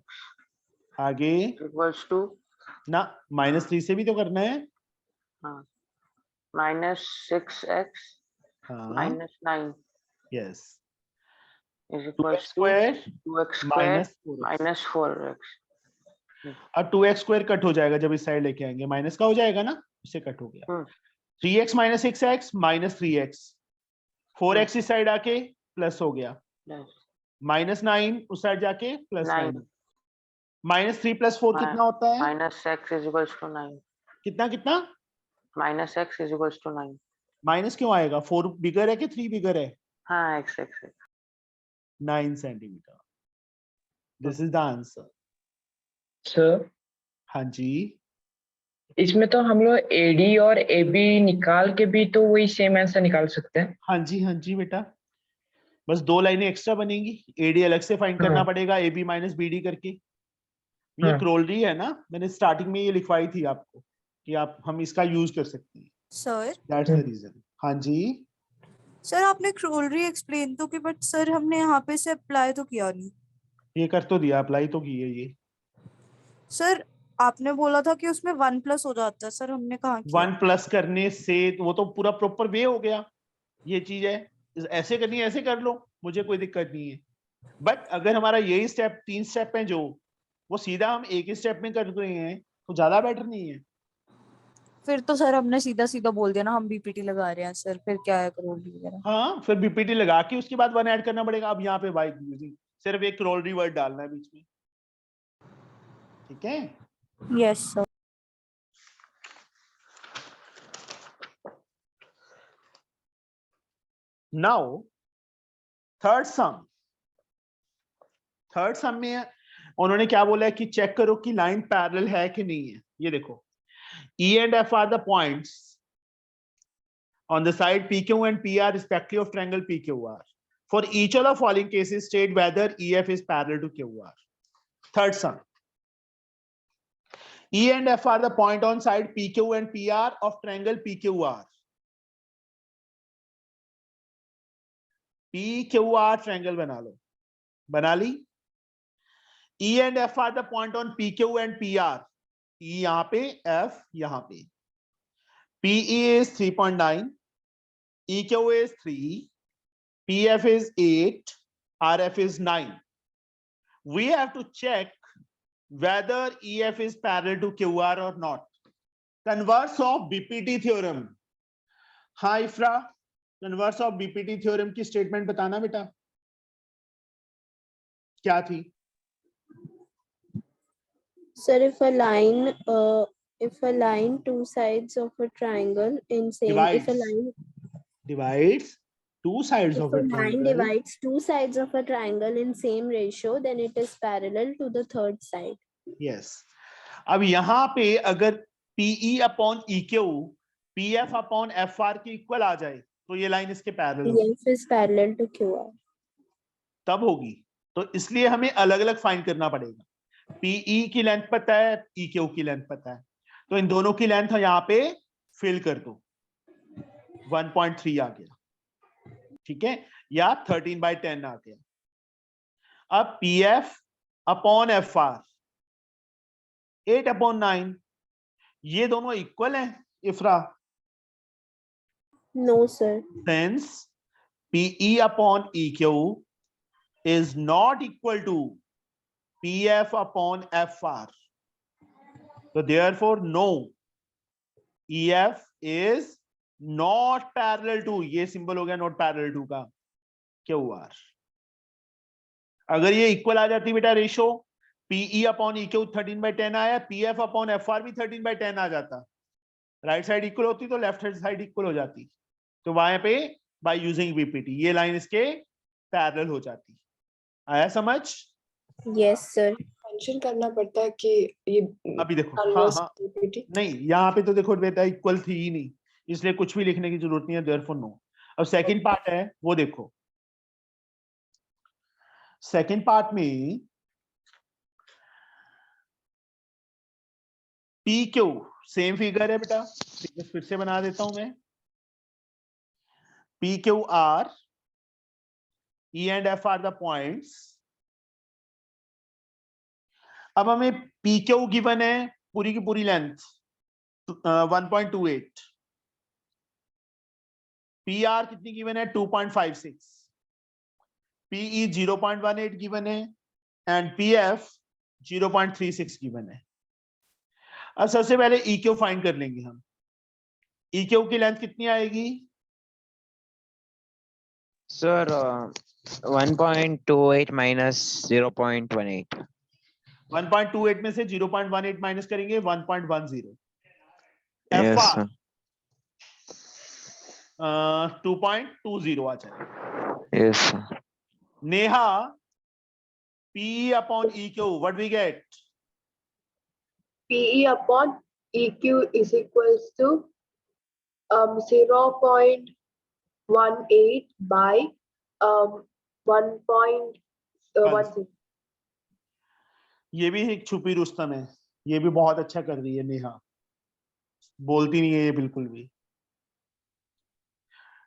आगे equals to ना, -3 से भी तो करना है। minus 6x हाँ, minus 9 yes, is 2x equals to square 2x square minus 4x। minus 4x. अब 2x स्क्वायर कट हो जाएगा जब इस साइड लेके आएंगे, माइनस का हो जाएगा ना, इससे कट हो गया। 3x minus 6x minus 3x, 4x इस साइड आके प्लस हो गया, Yes. -9 उस साइड जाके प्लस 9, 9 -3 + 4 कितना होता है, minus x is equals to 9. कितना कितना, Minus x is equals to 9. Minus क्यों आएगा, 4 बिगर है कि 3 बिगर है, हाँ x. 9 centimetre, this is the answer. Sir हाँ जी, इसमें तो हम लोग एडी और एबी निकाल के भी तो वही सेम आंसर निकाल सकते हैं। हाँ जी, हाँ जी बेटा, बस 2 लाइनें एक्स्ट्रा बनेंगी, एडी अलग से फाइंड करना हाँ। पड़ेगा, एबी माइनस बीडी करके। ये हाँ। क्रोलरी है ना, मैंने स्टार्टिंग में ये लिखवाई थी आपको कि आप हम इसका यूज कर सकते हैं, सर दैट्स द रीजन। हाँ जी, सर आपने क्रोलरी एक्सप्लेन तो की, बट सर हमने यहाँ पे से अप्लाई तो किया नहीं। ये कर तो दिया, अप्लाई तो की है ये। सर आपने बोला था कि उसमें 1+ हो जाता है, सर हमने कहाँ किया? 1+ करने से वो तो पूरा प्रॉपर वे हो गया, ये चीज है, ऐसे करनी है ऐसे कर लो, मुझे कोई दिक्कत नहीं है। बट अगर हमारा यही स्टेप 3 स्टेप है जो, वो सीधा हम एक ही स्टेप में कर रहे हैं, तो ज्यादा बेटर नहीं है। फिर तो सर हमने सीधा सीधा बोल दिया ना हम बीपीटी लगा रहे हैं सर, फिर क्या है क्रोलरी वगैरह? हाँ, फिर बीपीटी लगा के उसके बाद 1 ऐड करना पड़ेगा। अब यहाँ पे बाय यूजिंग सिर्फ एक क्रोलरी वर्ड डालना है बीच में, ठीक है। Yes sir. नाउ थर्ड सम में उन्होंने क्या बोला है कि चेक करो कि लाइन पैरेलल है कि नहीं है। ये देखो, E and F are the points on the side PQ and PR respectively of triangle PQR. For each of the following cases, state whether EF is parallel to QR. Third sum. E and F are the point on side PQ and PR of triangle PQR. PQR triangle बना लो, बना ली। E and F are the point on PQ and PR. E यहाँ पे, F यहाँ पे। PE is 3.9, EQ is 3, PF is 8, RF is 9. We have to check whether EF is parallel to QR or not. Converse of BPT theorem. हाँ इफ्रा, converse of BPT theorem की statement बताना बेटा, क्या थी? Sir, if a line two sides of a triangle in same if a line divides two sides if of a a line triangle, divides two sides of a triangle in same ratio, then it is parallel to the third side. yes. अब यहाँ पे अगर PE upon EQ PF upon FR के equal आ जाए तो ये line इसके parallel होगी, EF is parallel to QR. तब होगी। तो इसलिए हमें अलग अलग फाइंड करना पड़ेगा। PE की लेंथ पता है, EQ की लेंथ पता है, तो इन दोनों की लेंथ यहाँ पे फिल कर दो, 1.3 आ गया, ठीक है, या 13/10 आ गया। अब PF अपॉन FR 8/9, ये दोनों इक्वल हैं इफ्रा? No, sir. Since PE upon EQ is not equal to PF upon FR, so therefore no, EF is not parallel to, ये सिंबल हो गया not parallel to का QR। अगर ये इक्वल आ जाती बेटा रेशो, PE अपॉन EQ 13/10 आया, PF upon FR भी 13/10 आ जाता, राइट साइड इक्वल होती तो लेफ्ट हैंड साइड इक्वल हो जाती, तो वहां पे बाय यूजिंग बीपीटी ये लाइन इसके पैरेलल हो जाती। आया समझ? Yes, sir. मेंशन करना पड़ता है कि ये अभी देखो, हाँ कन्वर्स हाँ, बीपीटी नहीं यहाँ पे तो देखो बेटा इक्वल थी ही नहीं, इसलिए कुछ भी लिखने की जरूरत नहीं है, देयरफॉर नो। अब सेकंड पार्ट है वो देखो, सेकंड पार्ट में PQ सेम फिगर है बेटा, फिर से बना देता हूं मैं, PQR E and F are the points। अब हमें PQ गिवन है पूरी की पूरी लेंथ 1.28, PR कितनी गिवन है 2.56, PE 0.18 गिवन है एंड PF 0.36 गिवन है। अब सबसे पहले EQ फाइंड कर लेंगे हम। EQ की लेंथ कितनी आएगी सर? 1.28 माइनस 0.18। 1.28 में से 0.18 माइनस करेंगे 1.10। यस FR 2.20 आ जाएगा। Yes sir. Neha PE upon EQ, what we get? PE upon EQ is equals to 0.18 by 1.16। ये भी एक छुपी रुस्तम है, ये भी बहुत अच्छा कर रही है नेहा, बोलती नहीं है ये बिल्कुल भी।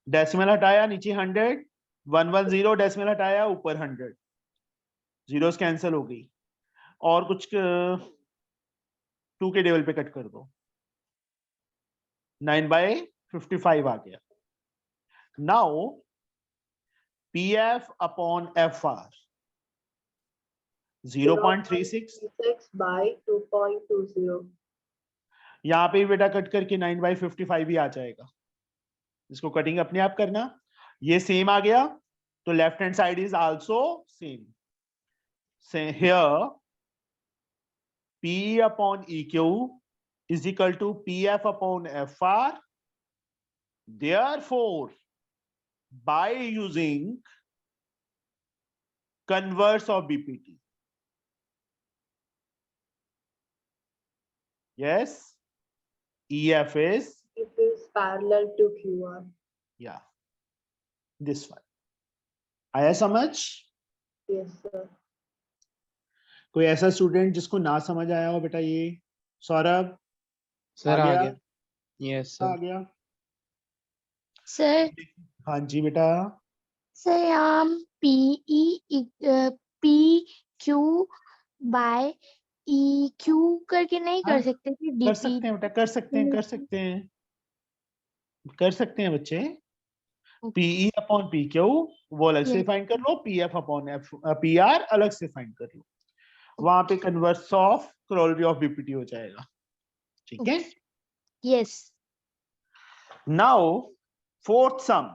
डेसिमल हटाया नीचे 100, 110, डेसिमल हटाया ऊपर 100, जीरोस कैंसिल हो गई और कुछ 2 के टेबल पे कट कर दो, 9/55 आ गया। Now PF upon FR 0.36 by 2.20। यहाँ पे बेटा कट करके 9/55 भी आ जाएगा, इसको कटिंग अपने आप करना, ये सेम आ गया तो left hand side is also same. Here PE upon EQ is equal to PF upon FR, therefore by using converse of BPT, yes, EF is It is parallel to QR। yeah this one। आया समझ? Yes sir। कोई ऐसा student जिसको ना समझ आया हो बेटा? ये सौरभ सर आ आ गया? गया। यस आ सर। गया? सर हाँ जी बेटा। सर यहाँ PQ बाय EQ करके नहीं हाँ, कर सकते थे? कर सकते हैं बेटा, कर सकते हैं, कर सकते हैं, कर सकते हैं बच्चे, पीई अपॉन पी क्यू वो अलग से Yes. फाइंड कर लो, PF upon F P R अलग से फाइंड कर लो, वहां पे converse of corollary of BPT हो जाएगा। ठीक है, Yes. Now fourth sum,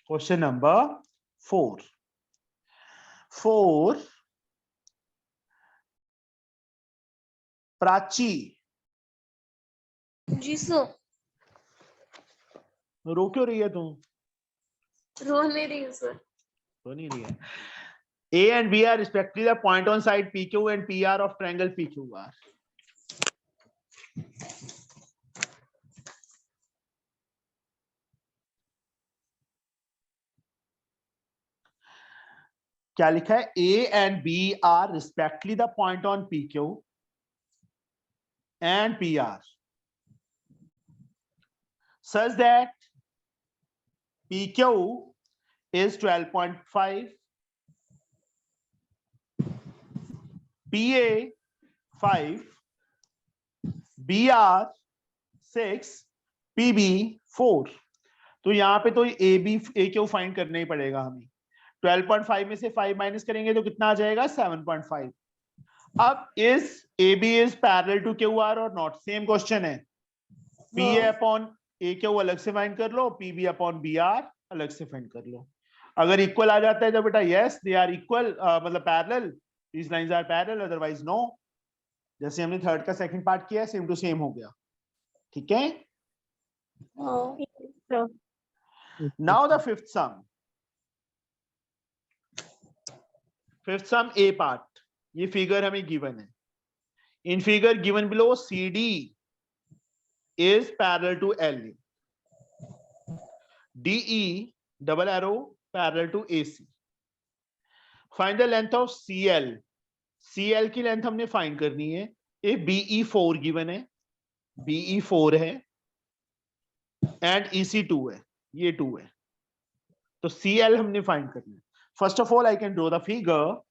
question number 4 Prachi, जी सर। रो क्यों रही है तुम? रो नहीं रही हूँ सर। रो नहीं रही है। A and B are respectively the point on side PQ and PR of triangle PQR. क्या लिखा है? A and B are respectively the point on PQ and PR such that PQ is 12.5, PA 5, BR 6, PB 4। तो यहाँ पे तो ए Q find करना ही पड़ेगा हमें। 12.5 में से 5 माइनस करेंगे तो कितना आ जाएगा? 7.5। अब इस A B is parallel to Q R और नॉट? सेम क्वेश्चन है। P A upon A Q अलग से फाइंड कर लो, P B upon B R अलग से फाइंड कर लो। अगर इक्वल आ जाता है तो बेटा यस दे आर इक्वल, मतलब parallel, these lines are parallel, otherwise no. जैसे हमने थर्ड का सेकंड पार्ट किया, सेम टू सेम हो गया। ठीक है, now the fifth sum. Fifth sum A part, ये फिगर हमें गिवन है। In figure given below C D is parallel to LA, DE double arrow parallel to AC. Find the length of CL. CL की length हमने find करनी है। ये BE4 given है, BE4 है एंड EC2 है, ये 2 है। तो CL हमने फाइंड करनी है। First of all I can draw the figure.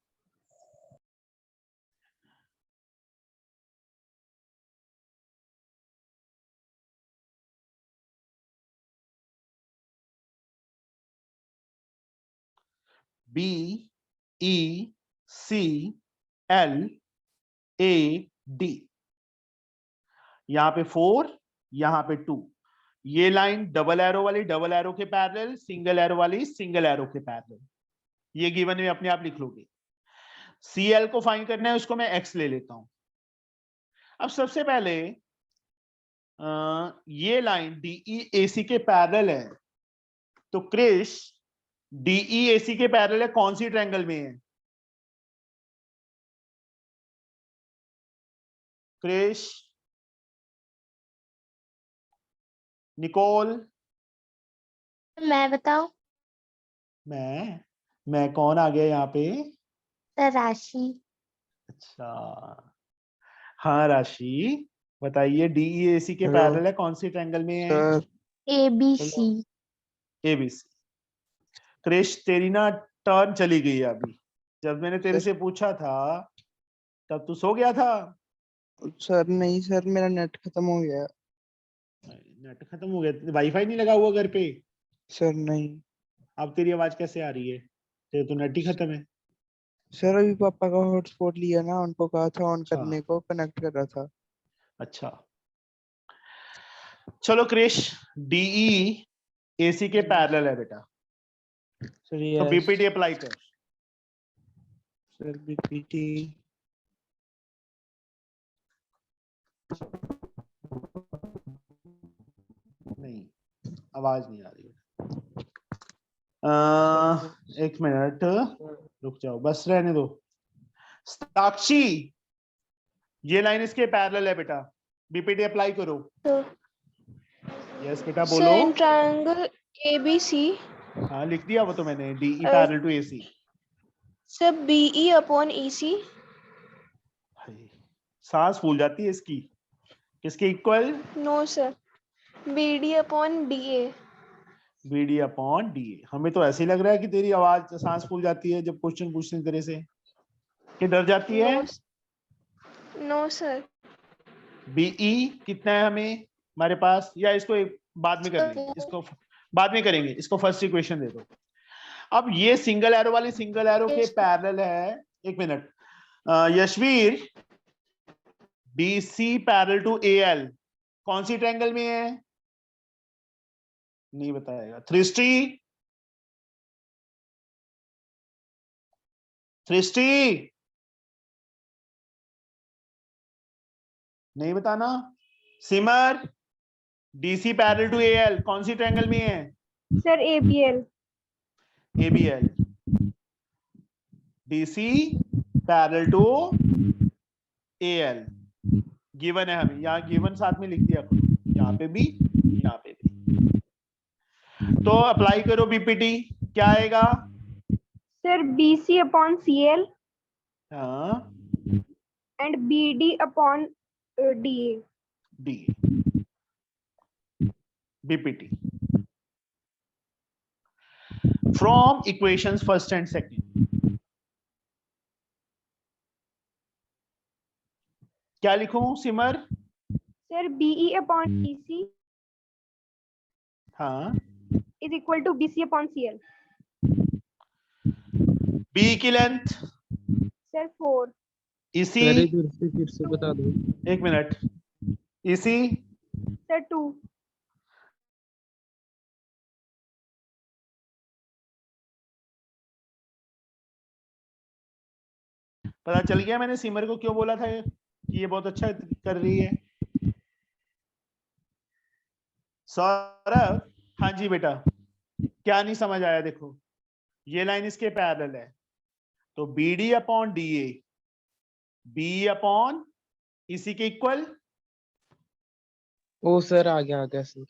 B E C L A D, यहां पे 4, यहां पे 2। ये लाइन डबल एरो वाली डबल एरो के पैरेलल, सिंगल एरो वाली सिंगल एरो के पैरेलल। ये गिवन में अपने आप लिख लोगे। CL को फाइंड करना है, उसको मैं X ले लेता हूं। अब सबसे पहले ये लाइन DEAC के पैरेलल है, तो क्रिश DEAC के पैरेलल है कौन सी ट्रायंगल में है? क्रिश, निकोल, मैं बताऊं? मैं कौन आ गया यहाँ पे? सर राशि। अच्छा, हाँ राशि बताइए, DEAC के पैरेलल है कौन सी ट्रायंगल में है? ABC। ABC। क्रिश तेरी ना टर्न चली गई है अभी। जब मैंने तेरे से पूछा था तब तू सो गया था। सर नहीं सर, मेरा नेट खत्म हो गया। नेट खत्म हो गया? वाईफाई नहीं लगा हुआ घर पे? सर नहीं। अब तेरी आवाज कैसे आ रही है? तेरे तो नेट ही खत्म है। सर अभी पापा का हॉटस्पॉट लिया ना, उनको कहा था ऑन अच्छा। करने को, कनेक्ट कर रहा था। अच्छा चलो क्रिश, DEAC के पैरेलल है बेटा, सर तो यस। बीपीटी अप्लाई कर। सर बीपीटी नहीं, आवाज नहीं आ रही है। एक मिनट रुक जाओ, बस रहने दो। साक्षी, ये लाइन इसके पैरेलल है बेटा, बीपीटी अप्लाई करो। यस बेटा बोलो। Sir in triangle ABC। हाँ लिख दिया वो तो मैंने, DE parallel to AC। Sir BE upon EC। सांस फूल जाती है इसकी। किसके equal? No sir, BD upon DA। BD upon DA। हमें तो ऐसे ही लग रहा है कि तेरी आवाज सांस फूल जाती है जब क्वेश्चन पूछने की तरह से, कि डर जाती है। No sir. BE कितना है हमें हमारे पास, या इसको बाद में कर लेंगे इसको, बाद में करेंगे इसको, फर्स्ट इक्वेशन दे दो। अब ये सिंगल एरो वाली सिंगल एरो के पैरेलल है, एक minute Yashveer, BC parallel to AL कौन सी ट्रायंगल में है? नहीं बताएगा। सृष्टि, सृष्टि नहीं बताना। Simar, DC parallel to AL कौन सी ट्रायंगल में है? Sir ABL। ABL। DC parallel to AL given है हमें, यहाँ गिवन साथ में लिख दिया करो, यहाँ पे भी यहाँ पे भी। तो अप्लाई करो BPT, क्या आएगा? सर BC अपॉन CL हाँ and BD upon DA। BPT from equations first and second। क्या लिखूं Simar? Sir BE upon EC हाँ, is equal to BC upon CL। B की लेंथ सर 4। इसी, फिर से बता दो। एक मिनट, इसी सर 2। पता चल गया मैंने सिमर को क्यों बोला था कि ये बहुत अच्छा कर रही है। सौरभ, हाँ जी बेटा, क्या नहीं समझ आया? देखो ये लाइन इसके पैरेलल है, तो BD upon DA B upon इसी के इक्वल। ओ सर आ गया सर।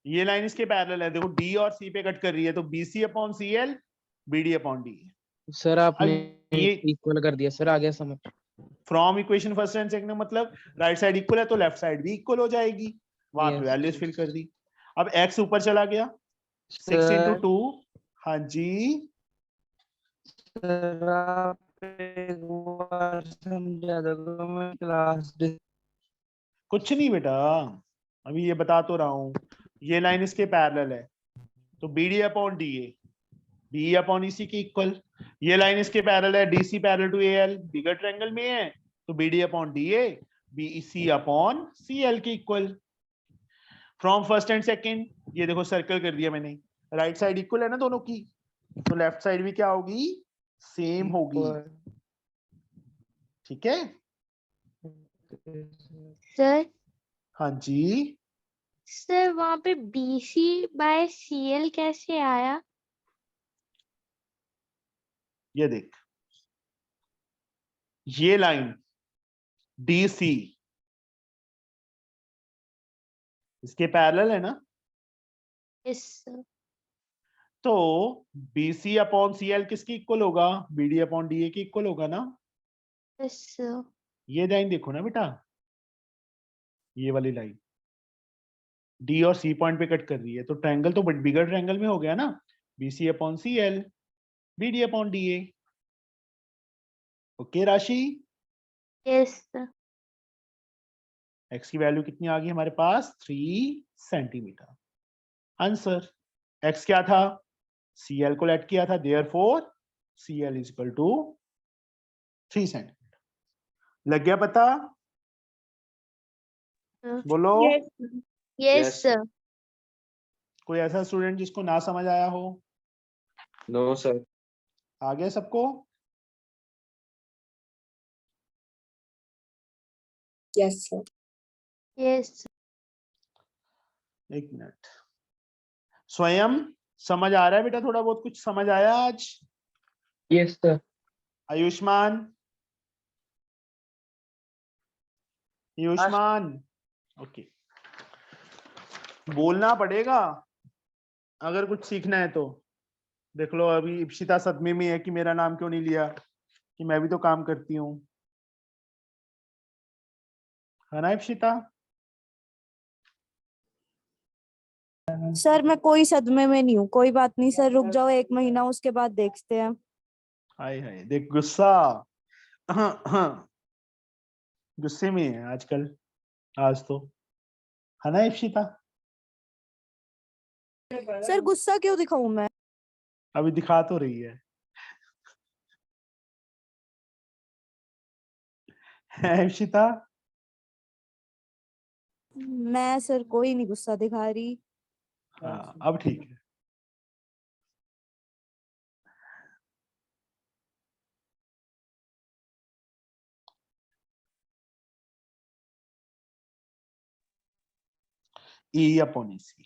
ये लाइन इसके पैरेलल है, देखो D और C पे कट कर रही है, तो BC upon CL BD upon DA। Sir आपने ये इक्वल कर दिया सर, आ गया समझ। From equation first and second मतलब राइट साइड इक्वल है तो लेफ्ट साइड भी इक्वल हो जाएगी, वहां पे वैल्यूज फिल कर दी। अब x ऊपर चला गया, 6 into 2। हाँ जी सर आप एक बार समझा दो, मैं क्लास कुछ नहीं बेटा, अभी ये बता तो रहा हूँ। ये लाइन इसके पैरेलल है, तो BD upon DA BE upon EC के इक्वल। ये लाइन इसके पैरेलल है, DC parallel to AL bigger triangle में है, तो BD upon DA BC upon CL के equal. From first and second, ये देखो सर्कल कर दिया मैंने, राइट साइड इक्वल है ना दोनों की, तो लेफ्ट साइड भी क्या होगी? सेम होगी। ठीक है सर? हाँ जी, सर वहां पे BC बाय CL कैसे आया? ये देख, ये लाइन DC इसके पैरेलल है ना, यस सर। तो BC अपॉन CL किसकी इक्वल होगा? BD अपॉन DA की इक्वल होगा ना। Yes sir. ये लाइन देखो ना बेटा, ये वाली लाइन D और C पॉइंट पे कट कर रही है, तो ट्रायंगल तो बिगर ट्रायंगल में हो गया ना, BC upon CL BD upon DA। Okay राशि, यस सर। x की वैल्यू कितनी आ गई हमारे पास? 3 सेंटीमीटर। आंसर x क्या था? CL को लेट किया था, therefore CL is equal to 3 centimetre. लग गया पता? बोलो। Yes sir. कोई ऐसा स्टूडेंट जिसको ना समझ आया हो? No sir. आ गया सबको? Yes, sir. यस। एक मिनट, स्वयं समझ आ रहा है बेटा? थोड़ा बहुत कुछ समझ आया आज? Yes sir. Ayushman, Ayushman, okay, बोलना पड़ेगा अगर कुछ सीखना है तो। देख लो अभी इप्सिता सदमे में है कि मेरा नाम क्यों नहीं लिया, कि मैं भी तो काम करती हूँ, है ना इप्सिता? सर मैं कोई सदमे में नहीं हूँ, कोई बात नहीं सर, रुक जाओ 1 महीना, उसके बाद देखते हैं। हाय हाय, देख गुस्सा, गुस्से में है आजकल, आज तो है ना इप्शिता? सर गुस्सा क्यों दिखाऊं मैं? अभी दिखा तो रही है इप्शिता? मैं सर कोई नहीं गुस्सा दिखा रही। हाँ अब ठीक है। E अपॉन AC,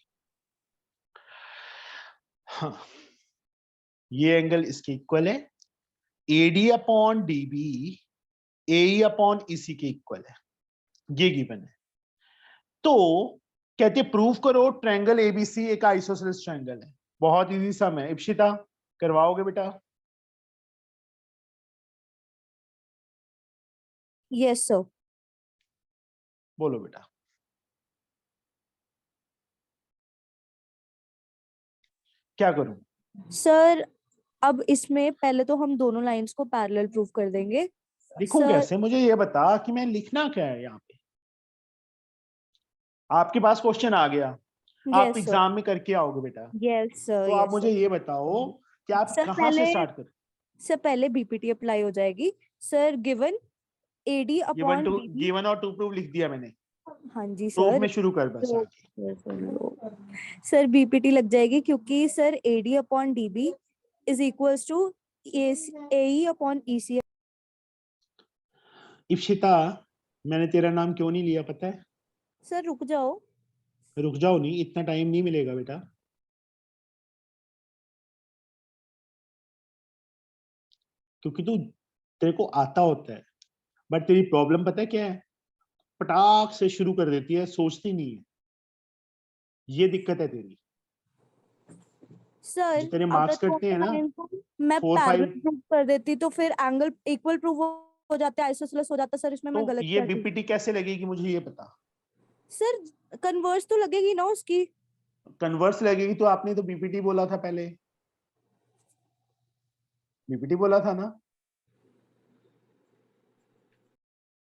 हाँ ये एंगल इसके इक्वल है। AD upon DB AE upon EC के इक्वल है, ये गिवन है। तो कहते प्रूव करो ट्रायंगल ABC एक आइसोसेलेस ट्रायंगल है। बहुत इजी सम है, इप्शिता करवाओगे बेटा? Yes sir. बोलो बेटा। क्या करूं? सर अब इसमें पहले तो हम दोनों लाइंस को पैरेलल प्रूव कर देंगे। लिखूं सर कैसे? मुझे ये बता कि मैं लिखना क्या है यहाँ पे। आपके पास क्वेश्चन आ गया, आप यस सर। एग्जाम में करके आओगे बेटा। Yes sir. तो आप यस मुझे सर। ये बताओ कि आप सर कहाँ से पहले स्टार्ट कर। सर पहले बीपीटी अप्लाई हो जाएगी। Sir given AD given upon two, DB. Given और टू प्रूफ लिख दिया मैंने। हाँ जी प्रूफ सर। में शुरू कर बस तो आगे। सर बीपीटी लग जाएगी क्योंकि sir AD upon DB is equals to AE upon EC. Ipshita मैंने तेरा नाम क्यों नहीं लिया पता है? सर रुक जाओ। रुक जाओ नहीं, इतना टाइम नहीं मिलेगा बेटा। क्योंकि तू, तेरे को आता होता है, बट तेरी प्रॉब्लम पता है क्या है? पटाख से शुरू कर देती है, सोचती नहीं है। ये दिक्कत है तेरी। सर जो तेरे अगर मार्क्स कटते हैं ना, लाइन को मैं 4, पैरेलल 5, प्रूव कर देती तो फिर एंगल इक्वल प्रूव हो जाता है, आइसोसेलेस हो जाता। सर इसमें मैं तो गलत ये क्या थी? बीपीटी कैसे लगेगी मुझे ये बता। सर कन्वर्स तो लगेगी ना उसकी। कन्वर्स लगेगी तो आपने तो बीपीटी बोला था पहले। बीपीटी बोला था ना?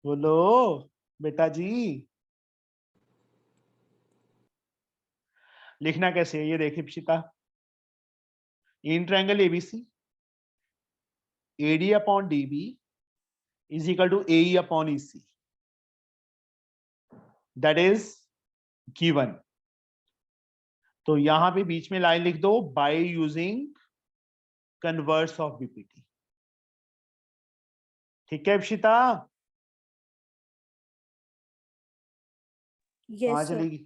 बोलो बेटा जी। लिखना कैसे है ये देखिए इप्शिता। इन triangle ABC AD upon DB is equal to AE upon EC. That is given. तो यहां पे बीच में लाइन लिख दो by using converse of BPT। ठीक है इप्शिता? कहाँ यस सर। चलेगी?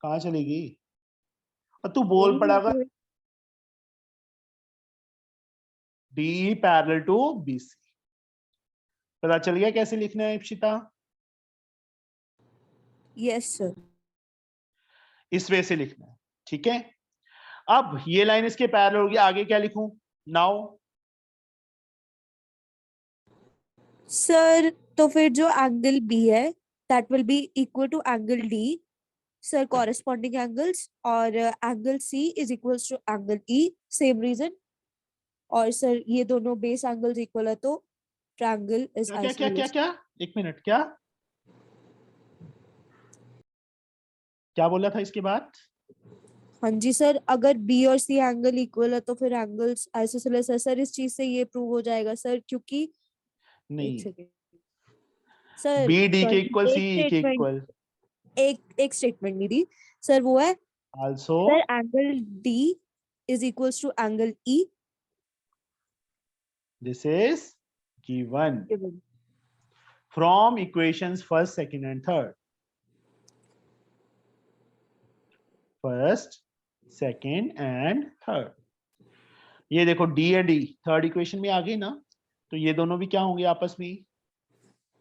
कहाँ चलेगी? और तू बोल पड़ागा DE पैरेलल टू BC। पता चल गया कैसे लिखना है इप्शिता? Yes sir. इस वे से लिखना है, ठीक है। अब ये लाइन इसके पैरेलल होगी, आगे क्या लिखूं नाउ? सर तो फिर जो एंगल बी है that will be equal to angle D. Sir corresponding angles और angle C is equals to angle E, same reason. और सर ये दोनों बेस एंगल्स इक्वल है तो ट्रायंगल इज क्या क्या क्या क्या क्या? एक मिनट, क्या क्या बोला था इसके बाद? हाँ जी सर, अगर बी और सी एंगल इक्वल है तो फिर एंगल्स आइसोसेलेस है। सर इस चीज से ये प्रूव हो जाएगा सर, क्योंकि नहीं, सर बी डी के sorry, इक्वल सी ई के इक्वल। एक स्टेटमेंट नहीं दी सर, वो है also sir angle D is equals to angle E. This is given from equations first, second and third. First, second and third. ये देखो D and E third equation में आ गई ना, तो ये दोनों भी क्या होंगे आपस में?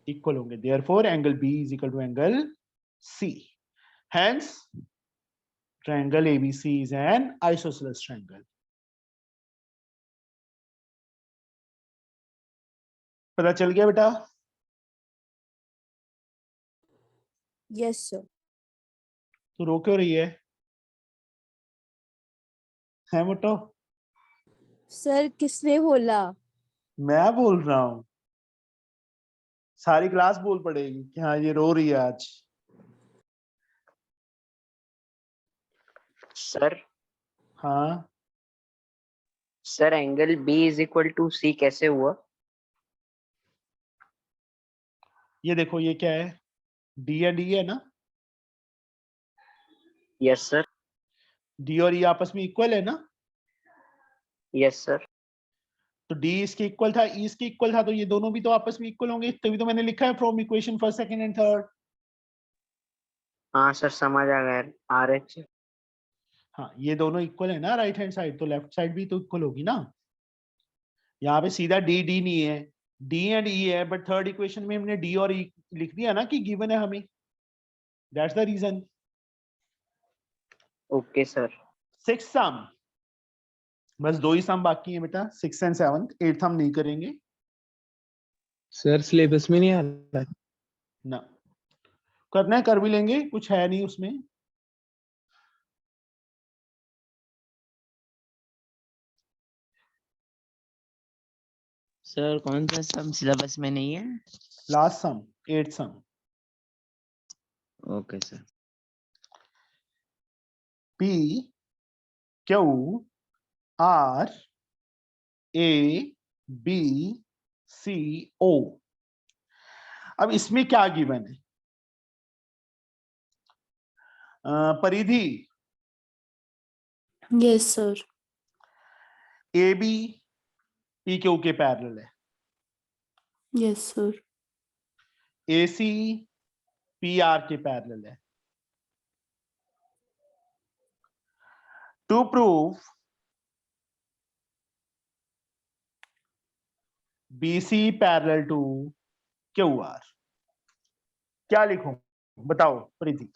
इक्वल होंगे। Therefore angle B is equal to angle C. Hence triangle ABC is an isosceles triangle. पता चल गया बेटा? Yes sir. तू रो क्यों रही है मोटो? सर किसने बोला? मैं बोल रहा हूं। सारी क्लास बोल पड़ेगी कि हाँ ये रो रही है आज। सर हाँ, sir angle B is equal to C कैसे हुआ? ये देखो ये क्या है, डी या डी है ना, यस सर। डी और ई आपस में इक्वल है ना, यस सर। तो डी इसके इक्वल था, ई इसके इक्वल था, तो ये दोनों भी तो आपस में इक्वल होंगे, तभी तो मैंने लिखा है from equation first second and third. हाँ सर समझ आ गया RH। हाँ, ये दोनों इक्वल है ना राइट हैंड साइड, तो लेफ्ट साइड भी तो इक्वल होगी ना। यहाँ पे सीधा डी डी नहीं है, डी एंड ई है, बट थर्ड इक्वेशन में हमने डी और ई लिख दिया ना कि गिवन है हमें, that's the reason. Okay sir. 6 sum, बस 2 ही सम बाकी है बेटा, 6 एंड 7, 8 हम नहीं करेंगे सर सिलेबस में नहीं आ रहा है। ना, करना है कर भी लेंगे, कुछ है नहीं उसमें। सर कौन सा सम सिलेबस में नहीं है? Last sum, 8 sum. Okay sir. P Q R A B C O, अब इसमें क्या गिवन है? परिधि Yes, sir. AB PQ के पैरेलल है, Yes, sir. AC PR के पैरेलल है। To prove BC parallel to QR, क्या लिखूं बताओ परिधि?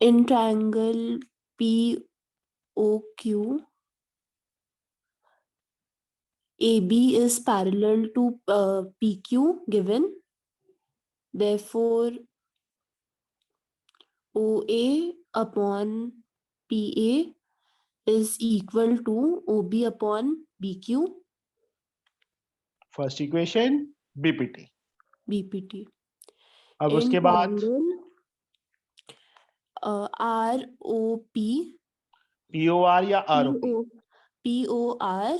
In triangle POQ, AB is parallel to PQ given. Therefore, OA upon PA is equal to OB upon BQ. First equation BPT। BPT. अब In उसके बाद triangle ROP, POR या ROP? POR,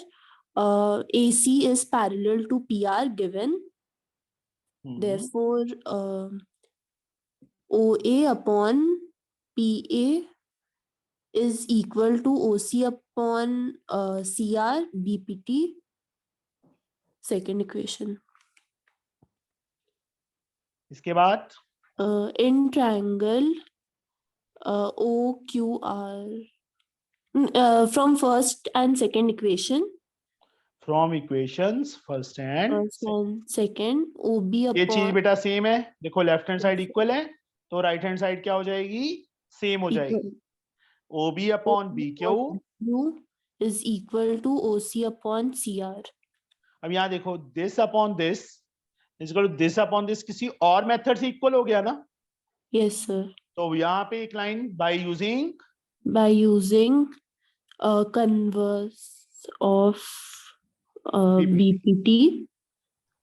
AC is parallel to PR given. Therefore, OA upon PA is equal to OC upon CR, BPT. Second equation. इसके बाद In triangle OQR, from first and second equation, from equations first and first and second, OB ये चीज upon बेटा same है, देखो left hand side equal है तो right hand side क्या हो जाएगी? सेम हो जाएगी। OB upon BQ, Q is equal to OC upon CR. अब यहाँ देखो this upon this is equal to this upon this, किसी और मेथड से इक्वल हो गया ना। Yes, sir. तो यहाँ पे एक line by using converse of BPT,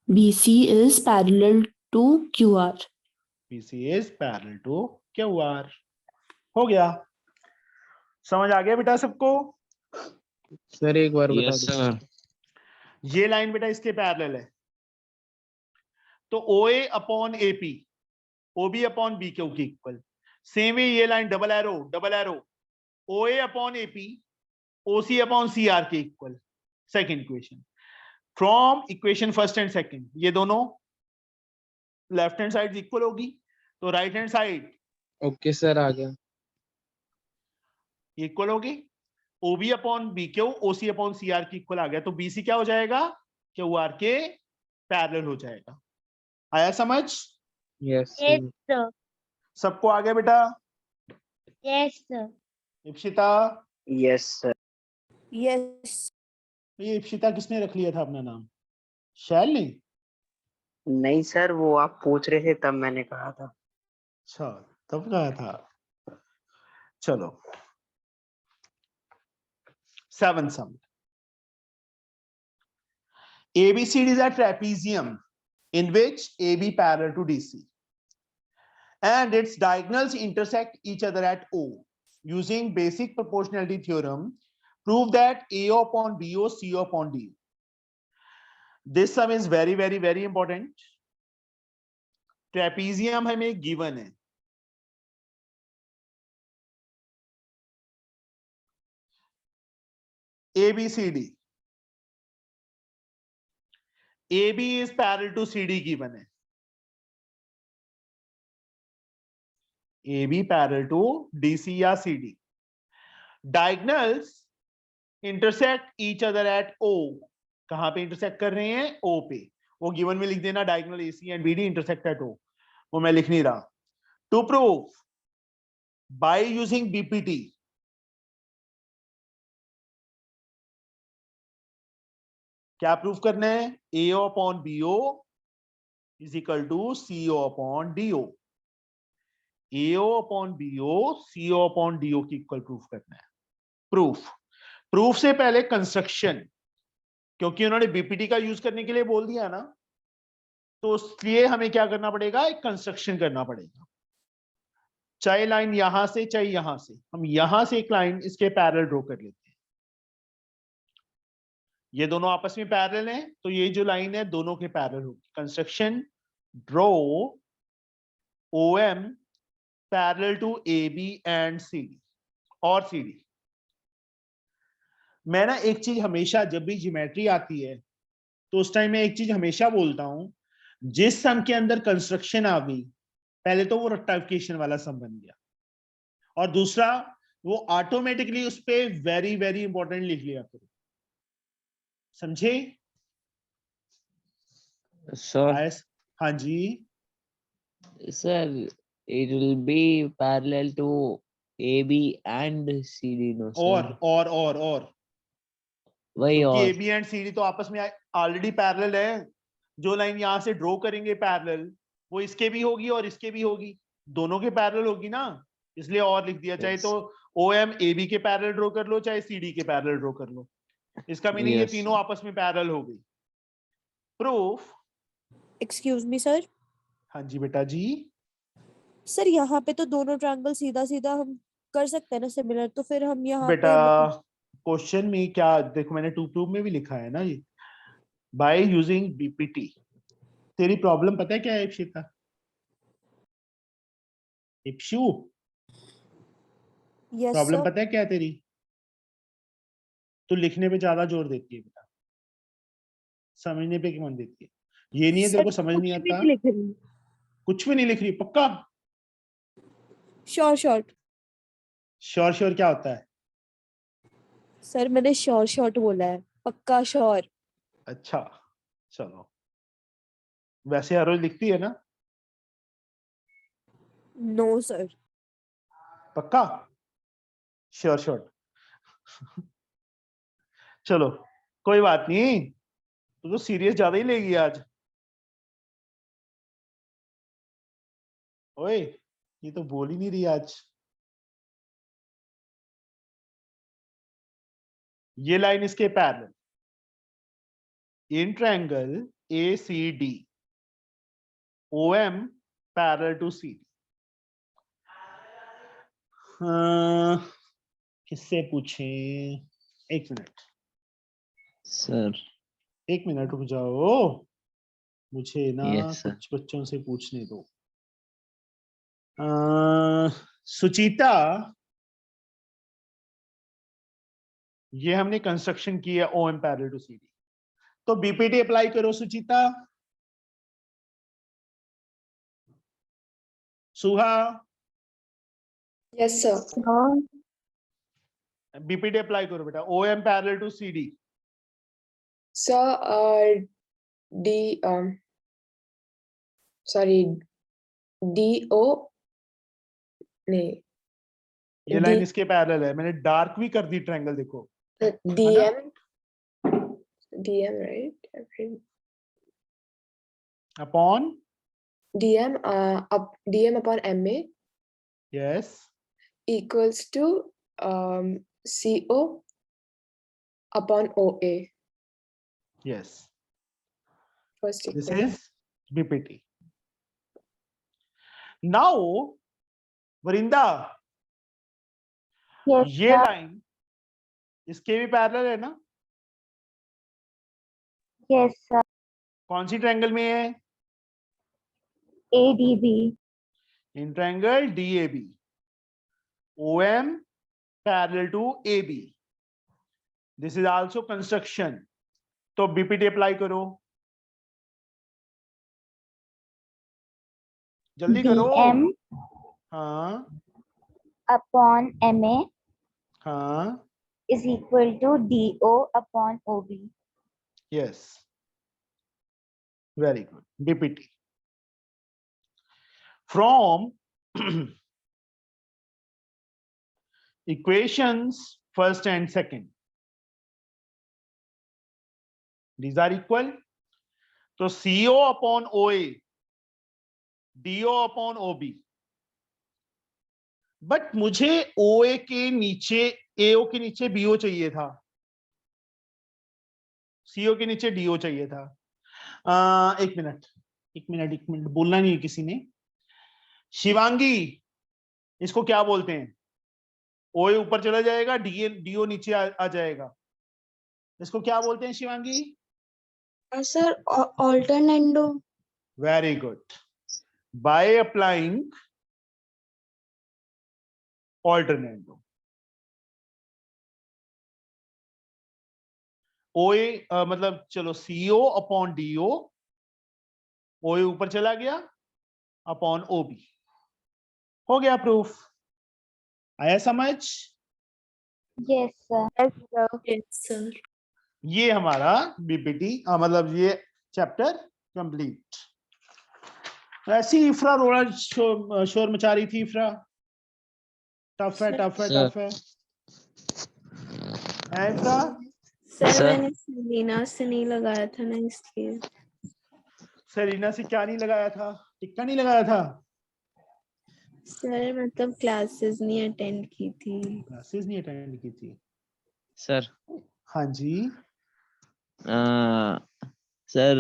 BC is parallel to QR. BC is parallel to QR। हो गया, समझ आ गया बेटा सबको? सर एक बार बता यस दो। सर। ये लाइन बेटा इसके पैरेलल है, तो OA upon AP, OB upon BQ की इक्वल। सेम वे ये line double arrow OA upon AP, OC upon CR के equal. Second equation from equation first and second, ये दोनों लेफ्ट हैंड साइड इक्वल होगी, तो right hand side okay sir आ गया। Equal होगी। OB upon BQ OC upon CR की equal आ गया, तो BC क्या हो जाएगा? QR के पैरेलल हो जाएगा। आया समझ? Yes yes sir. सबको आ गया बेटा? Yes sir. Ipsita? Yes sir. Yes. ये इप्सिता किसने रख लिया था अपना नाम? शैल ने? नहीं सर, वो आप पूछ रहे थे तब मैंने कहा था। अच्छा, तब कहा था। चलो 7 sum। ABCD is a trapezium in which AB parallel to DC। and its diagonals intersect each other at O. Using basic proportionality theorem, prove that AO upon BO, CO upon DO. This sum is very, very, very important. Trapezium हमें given है, ABCD, AB is parallel to CD given है, AB parallel to DC या CD. Diagonals intersect each other at O. कहां पे intersect कर रहे हैं? O पे. वो गिवन में लिख देना, diagonal AC and BD intersect at O. वो मैं लिख नहीं रहा. To prove by using BPT, क्या प्रूफ करना है? AO upon BO is equal to CO upon DO. AO upon BO, CO upon DO की इक्वल प्रूफ करना है. प्रूफ से पहले कंस्ट्रक्शन, क्योंकि उन्होंने बीपीटी का यूज करने के लिए बोल दिया ना, तो इसलिए हमें क्या करना पड़ेगा? एक कंस्ट्रक्शन करना पड़ेगा. चाहे लाइन यहां से चाहे यहां से, हम यहां से एक लाइन इसके पैरेलल ड्रॉ कर लेते हैं. ये दोनों आपस में पैरेलल हैं, तो ये जो लाइन है दोनों के पैरेलल होगी. Construction draw OM parallel to AB and CD और CD. मैं ना एक चीज हमेशा जब भी ज्योमेट्री आती है तो उस टाइम में एक चीज हमेशा बोलता हूं, जिस सम के अंदर कंस्ट्रक्शन आ गई, पहले तो वो रेक्टिफिकेशन वाला सम बन गया, और दूसरा वो ऑटोमेटिकली उस पे वेरी वेरी इंपॉर्टेंट लिख लिया करो. समझे सर? हाँ जी sir, it will be parallel to AB and CD, no sir? और वही और AB एंड CD तो आपस में ऑलरेडी पैरेलल है. जो लाइन यहां से ड्रॉ करेंगे पैरेलल, वो इसके भी होगी और इसके भी होगी, दोनों के पैरेलल होगी ना, इसलिए और लिख दिया. चाहे तो OM AB के पैरेलल ड्रॉ कर लो, चाहे CD के पैरेलल ड्रॉ कर लो. इसका मीनिंग ये तीनों आपस में पैरेलल हो गई. प्रूफ. Excuse me sir. हाँ जी बेटा जी. सर यहाँ पे तो दोनों ट्रायंगल सीधा सीधा हम कर सकते हैं ना सिमिलर, तो फिर हम यहाँ बेटा पे क्वेश्चन में क्या देखो, मैंने टू प्रूफ में भी लिखा है ना, ये बाय यूजिंग बीपीटी. तेरी प्रॉब्लम पता है क्या है Ipshita? Ipshu, yes problem sir. पता है क्या है तेरी? तू लिखने पे ज्यादा जोर देती है बेटा, समझने पे क्यों देती है? ये नहीं है तेरे को समझ नहीं आता? कुछ भी नहीं लिख रही? पक्का? श्योर क्या होता है? सर मैंने श्योर बोला है, पक्का श्योर. अच्छा चलो, वैसे हर रोज लिखती है ना? No sir. पक्का? श्योर चलो कोई बात नहीं, तू तो सीरियस ज्यादा ही लेगी आज. ओए ये तो बोल ही नहीं रही आज. ये लाइन इसके parallel in triangle ACD, OM parallel to CD. किससे पूछें? एक मिनट सर. एक मिनट रुक जाओ, मुझे ना Yes, sir. कुछ बच्चों से पूछने दो. सुचिता, ये हमने कंस्ट्रक्शन किया OM पैरेलल टू CD, तो बीपीटी अप्लाई करो सुचिता. सुहा, यस सर. बीपीटी अप्लाई करो बेटा. OM parallel to CD. Sir DO नहीं, ये लाइन इसके पैरेलल है, मैंने डार्क भी कर दी ट्रायंगल, देखो. DM right? Upon DM upon MA yes equals to CO upon OA. Yes, First this equation. Is BPT. Now Varinda, ये लाइन इसके भी पैरेलल है ना? Yes sir. कौन सी ट्रायंगल में है? ADB। In triangle DAB, OM parallel to AB. This is also construction. तो BPT अप्लाई करो, जल्दी करो। BM हाँ upon MA हाँ is equal to DO upon OB. yes, very good. BPT from equations first and second, these are equal. तो CO upon OA, DO upon OB. But मुझे OA के नीचे AO के नीचे BO चाहिए था, CO के नीचे DO चाहिए था। एक मिनट बोलना नहीं है किसी ने। शिवांगी, इसको क्या बोलते हैं? OA ऊपर चला जाएगा, DO नीचे आ जाएगा, इसको क्या बोलते हैं Shivangi? Sir alternendo. Very good. By applying alternendo, OA मतलब चलो CO अपॉन DO, OA ऊपर चला गया अपॉन OB, हो गया प्रूफ। आया समझ? Yes sir. Yes sir. ये हमारा BPT मतलब ये चैप्टर कंप्लीट। ऐसी इफ्रा रोड़ा शोर मचा रही थी। इफ्रा टफ है इफ्रा। सर मैंने सेलिना से नहीं लगाया था ना, इसलिए। सेलिना से क्या नहीं लगाया था? टिक्का नहीं लगाया था? सर मतलब क्लासेस नहीं अटेंड की थी। सर हाँ जी सर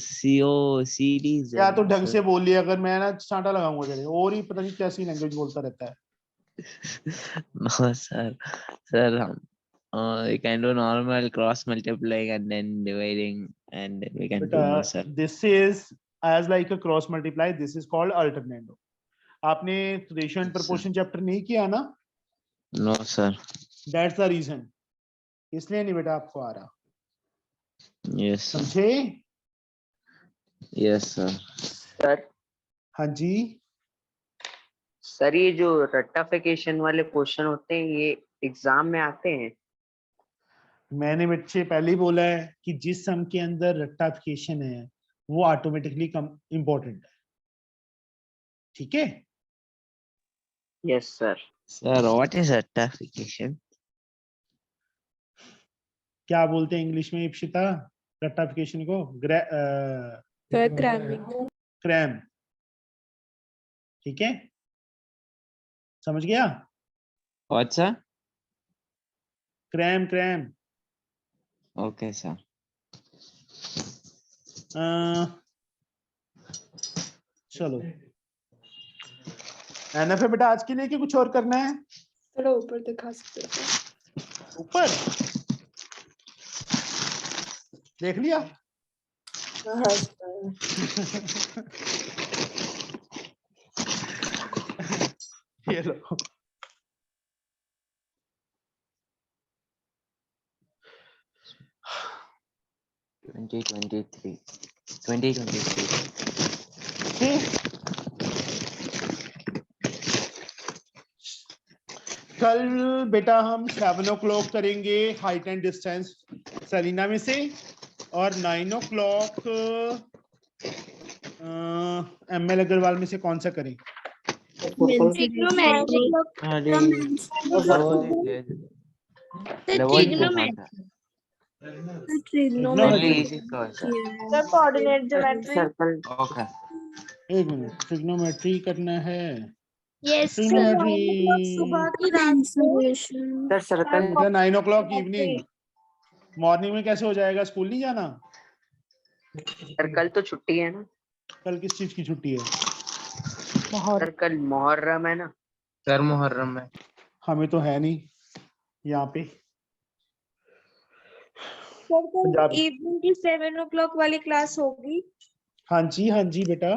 COCD क्या तो ढंग से बोल लिया, अगर मैं ना चांटा लगाऊंगा तेरे, और ही पता नहीं कैसी लैंग्वेज बोलता रहता है। No, sir, we can do normal cross multiplying and then dividing, and then we can do more, sir. This is as like a cross multiply. This is called alternando. आपने रेशियो एंड प्रोपोर्शन चैप्टर नहीं किया ना? No, sir. That's the reason. इसलिए नहीं बेटा आपको आ रहा। Yes, sir. समझे? Yes, sir. सर हाँ जी सर, ये जो रट्टाफिकेशन वाले क्वेश्चन होते हैं ये एग्जाम में आते हैं? मैंने बच्चे पहले ही बोला है कि जिस सम के अंदर रट्टाफिकेशन है वो ऑटोमेटिकली इम्पोर्टेंट है, ठीक है? Yes sir. Sir, what is rectification? क्या बोलते हैं इंग्लिश में इप्सिता रट्टाफिकेशन को? क्रैम, ठीक है? समझ गया? What, sir? Cram. Okay, sir. चलो एनएफ है बेटा आज के लिए, कि कुछ और करना है? थोड़ा ऊपर दिखा सकते हो? ऊपर देख लिया? हाँ ये लो। $2023. कल बेटा हम 7 o'clock करेंगे हाइट एंड डिस्टेंस सेलिना में से, और 9 o'clock ML अग्रवाल में से कौन सा करें? Coordinate geometry. Okay. एक मिनट, ट्रिग्नोमेट्री करना है। यस सुबह की sir circle 9 o'clock evening. Morning में कैसे हो जाएगा? स्कूल नहीं जाना? सर कल तो छुट्टी है ना? कल किस चीज की छुट्टी है? सर कल मुहर्रम है ना? सर मुहर्रम है। हमें तो है नहीं यहाँ पे। सर कल पंजाबी। इवनिंग की 7 o'clock वाली क्लास होगी? हाँ जी बेटा,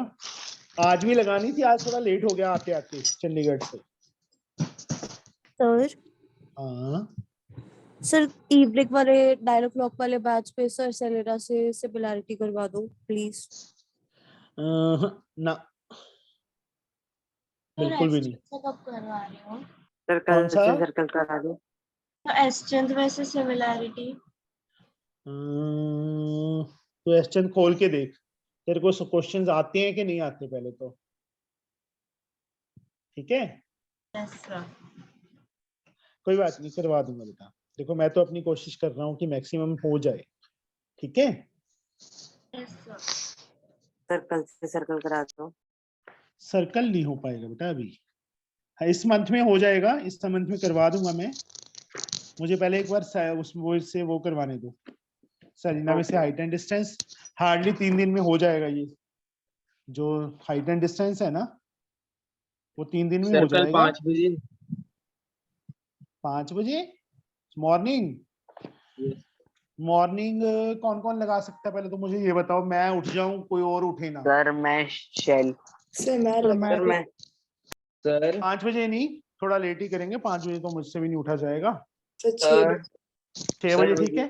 आज भी लगानी थी, आज थोड़ा लेट हो गया आते आते चंडीगढ़ से। सर हाँ सर इवनिंग वाले 9 o'clock वाले बैच पे सर सेलेना से सिमिलैरिटी करवा दो प्लीज। ना, बिल्कुल भी नहीं। कब करवा रहे हो? सर कौन कल सा? से सर्कल करा दो। एस्टेंट में से सिमिलैरिटी। तो एस्टेंट खोल के देख, तेरे को क्वेश्चंस आते हैं कि नहीं आते पहले तो, ठीक है? Yes sir. कोई बात नहीं, करवा दूंगा बेटा। देखो मैं तो अपनी कोशिश कर रहा हूँ कि मैक्सिमम हो जाए, ठीक है? Yes sir. सर कल से सर्कल करा दो। सर्कल नहीं हो पाएगा बेटा अभी। हाँ, इस मंथ में हो जाएगा, इस मंथ में करवा दूंगा मैं। मुझे पहले एक बार उस वो से वो करवाने दो, सरीना में से हाइट एंड डिस्टेंस। हार्डली 3 दिन में हो जाएगा ये जो हाइट एंड डिस्टेंस है ना, वो 3 दिन में हो सर कल जाएगा। 5 बजे। 5 बजे मॉर्निंग? मॉर्निंग कौन कौन लगा सकता है पहले तो मुझे ये बताओ, मैं उठ जाऊं कोई और उठे ना। सर मैं शेल। सर मैं लगा सर मैं सर 5 बजे नहीं, थोड़ा लेट ही करेंगे, 5 बजे तो मुझसे भी नहीं उठा जाएगा। सर 6 सर बजे। 6 बजे ठीक है?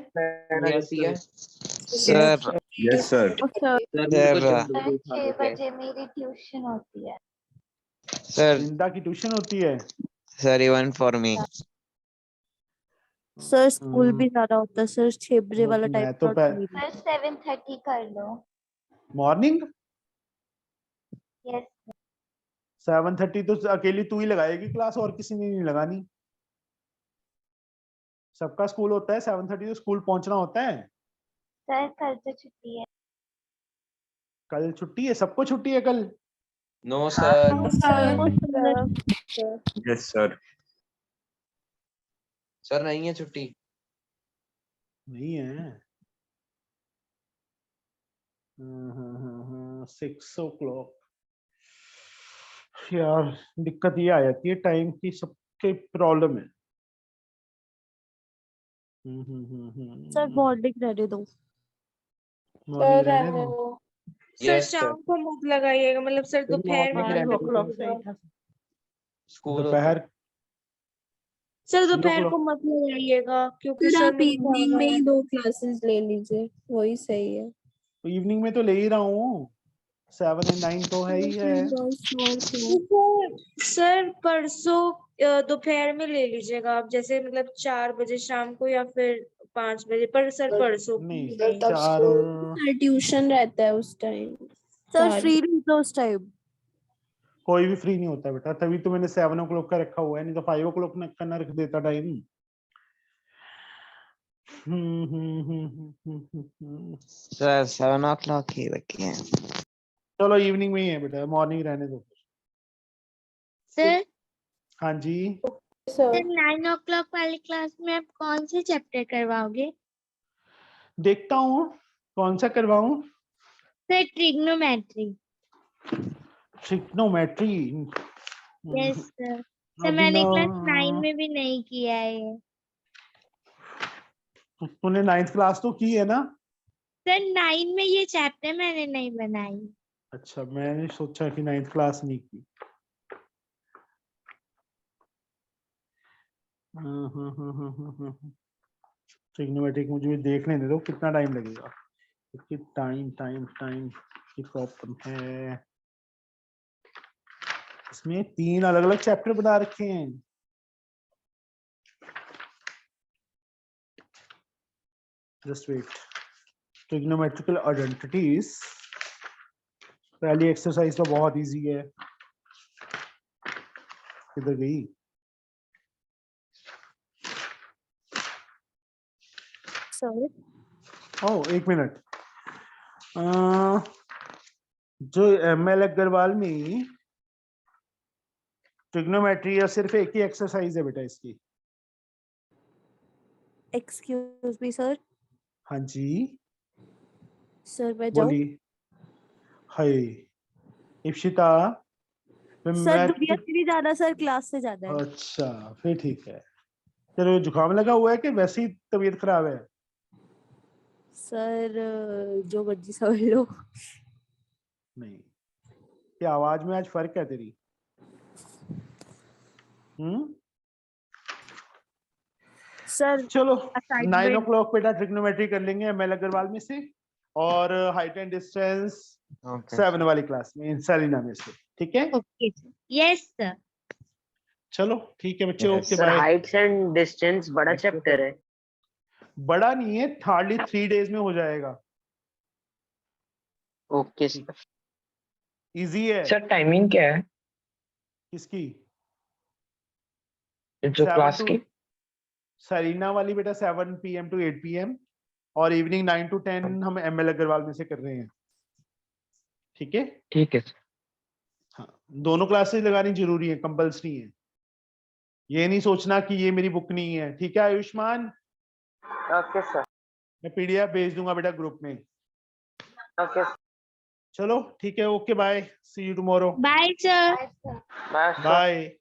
नहीं आती है। Sir yes sir. Sir sir मेरे को जल्दी उठा 6 देते हैं। बजे मेरी ट्यूशन होती है। सर निंदा की ट्यूशन होती है? Sir even for me. Sir school भी जाना होता है सर, 6 बजे वाला टाइम मैं तो सर 7:30 कर लो। मॉर्निंग यस 7:30 तो अकेली तू ही लगाएगी क्लास, और किसी ने नहीं लगानी। सबका स्कूल होता है 7:30 तो स्कूल पहुंचना होता है। सर कल तो छुट्टी है। कल छुट्टी है? सबको छुट्टी है कल? No sir. Yes sir. Sir नहीं है छुट्टी। नहीं है। 6 o'clock। यार दिक्कत ये आ जाती है, टाइम की सबके प्रॉब्लम है। सर मॉर्निंग रहने दो। मॉर्निंग रहने दो। Sir yes sir. शाम को मत लगाइएगा, मतलब सर दोपहर में मॉर्निंग रहने दो। स्कूल होती है। दोपहर सर 3 दोपहर को o'clock। मत लगाइएगा क्योंकि सर सर आप मुझे इवनिंग जाना में है। ही 2 क्लासेस ले लीजिए, वही सही है। तो इवनिंग में तो ले ही रहा हूँ, 7 और 9 तो है ही है। सर परसों दोपहर में ले लीजिएगा आप, जैसे मतलब 4 बजे शाम को या फिर 5 बजे, पर सर परसों नहीं, नहीं। तब 4 सर ट्यूशन रहता है उस टाइम। सर फ्री नहीं था उस टाइम। कोई भी फ्री नहीं होता बेटा, तभी तो मैंने 7 o'clock का रखा हुआ है, नहीं तो 5 o'clock का ना रख देता टाइम। सर 7 o'clock ही रखे। चलो इवनिंग में ही है बेटा, मॉर्निंग रहने दो। सर हाँ जी। सर 9 o'clock वाली क्लास में आप कौन से चैप्टर करवाओगे? देखता हूँ कौन सा करवाऊं। Sir trigonometry. Trigonometry? Yes sir. Sir अभी मैंने ना, क्लास 9 में भी नहीं किया है ये। तूने 9th क्लास तो की है ना? सर 9 में ये चैप्टर मैंने नहीं बनाई। अच्छा, मैंने सोचा कि 9th क्लास नहीं की। ट्रिग्नोमेट्रिक मुझे भी देखने दे दो कितना टाइम लगेगा, क्योंकि टाइम की प्रॉब्लम है। इसमें 3 अलग अलग चैप्टर बना रखे हैं। Just wait. ट्रिग्नोमेट्रिकल आइडेंटिटीज, पहली एक्सरसाइज तो बहुत इजी है। किधर गई? Sir oh 1 minute. जो ML अग्रवाल में ट्रिग्नोमेट्री या सिर्फ एक ही एक्सरसाइज है बेटा इसकी? Excuse me sir. हाँ जी सर मैं जाऊं? बोली। हाय इप्शिता, फिर सर मैं दुनिया से नहीं ज्यादा सर, क्लास से ज्यादा है। अच्छा फिर ठीक है। चलो जुकाम लगा हुआ है कि वैसे ही तबीयत खराब है? सर जो मर्जी समझ लो। नहीं, क्या आवाज में आज फर्क है तेरी? सर चलो assignment- 9 o'clock बेटा ट्रिग्नोमेट्री कर लेंगे ML अग्रवाल में से, और हाइट एंड डिस्टेंस 7 वाली क्लास में सेलिना में से, ठीक है? Okay yes sir. चलो ठीक है बच्चे, okay sir bye. Heights and distance बड़ा चैप्टर है। बड़ा नहीं है, हार्डली 3 days में हो जाएगा। Okay sir. इजी है। सर टाइमिंग क्या है किसकी? जो 7 क्लास to की? सेलिना वाली बेटा 7 PM to 8 PM, और इवनिंग 9 to 10 हम ML अग्रवाल में से कर रहे हैं, ठीक है? ठीक है सर। हाँ, दोनों क्लासेस लगानी जरूरी है, कंपल्सरी है। ये नहीं सोचना कि ये मेरी बुक नहीं है, ठीक है आयुष्मान? Okay sir. मैं PDF भेज दूंगा बेटा ग्रुप में। ओके चलो ठीक है, okay bye, see you tomorrow. Bye sir. Bye sir. Bye.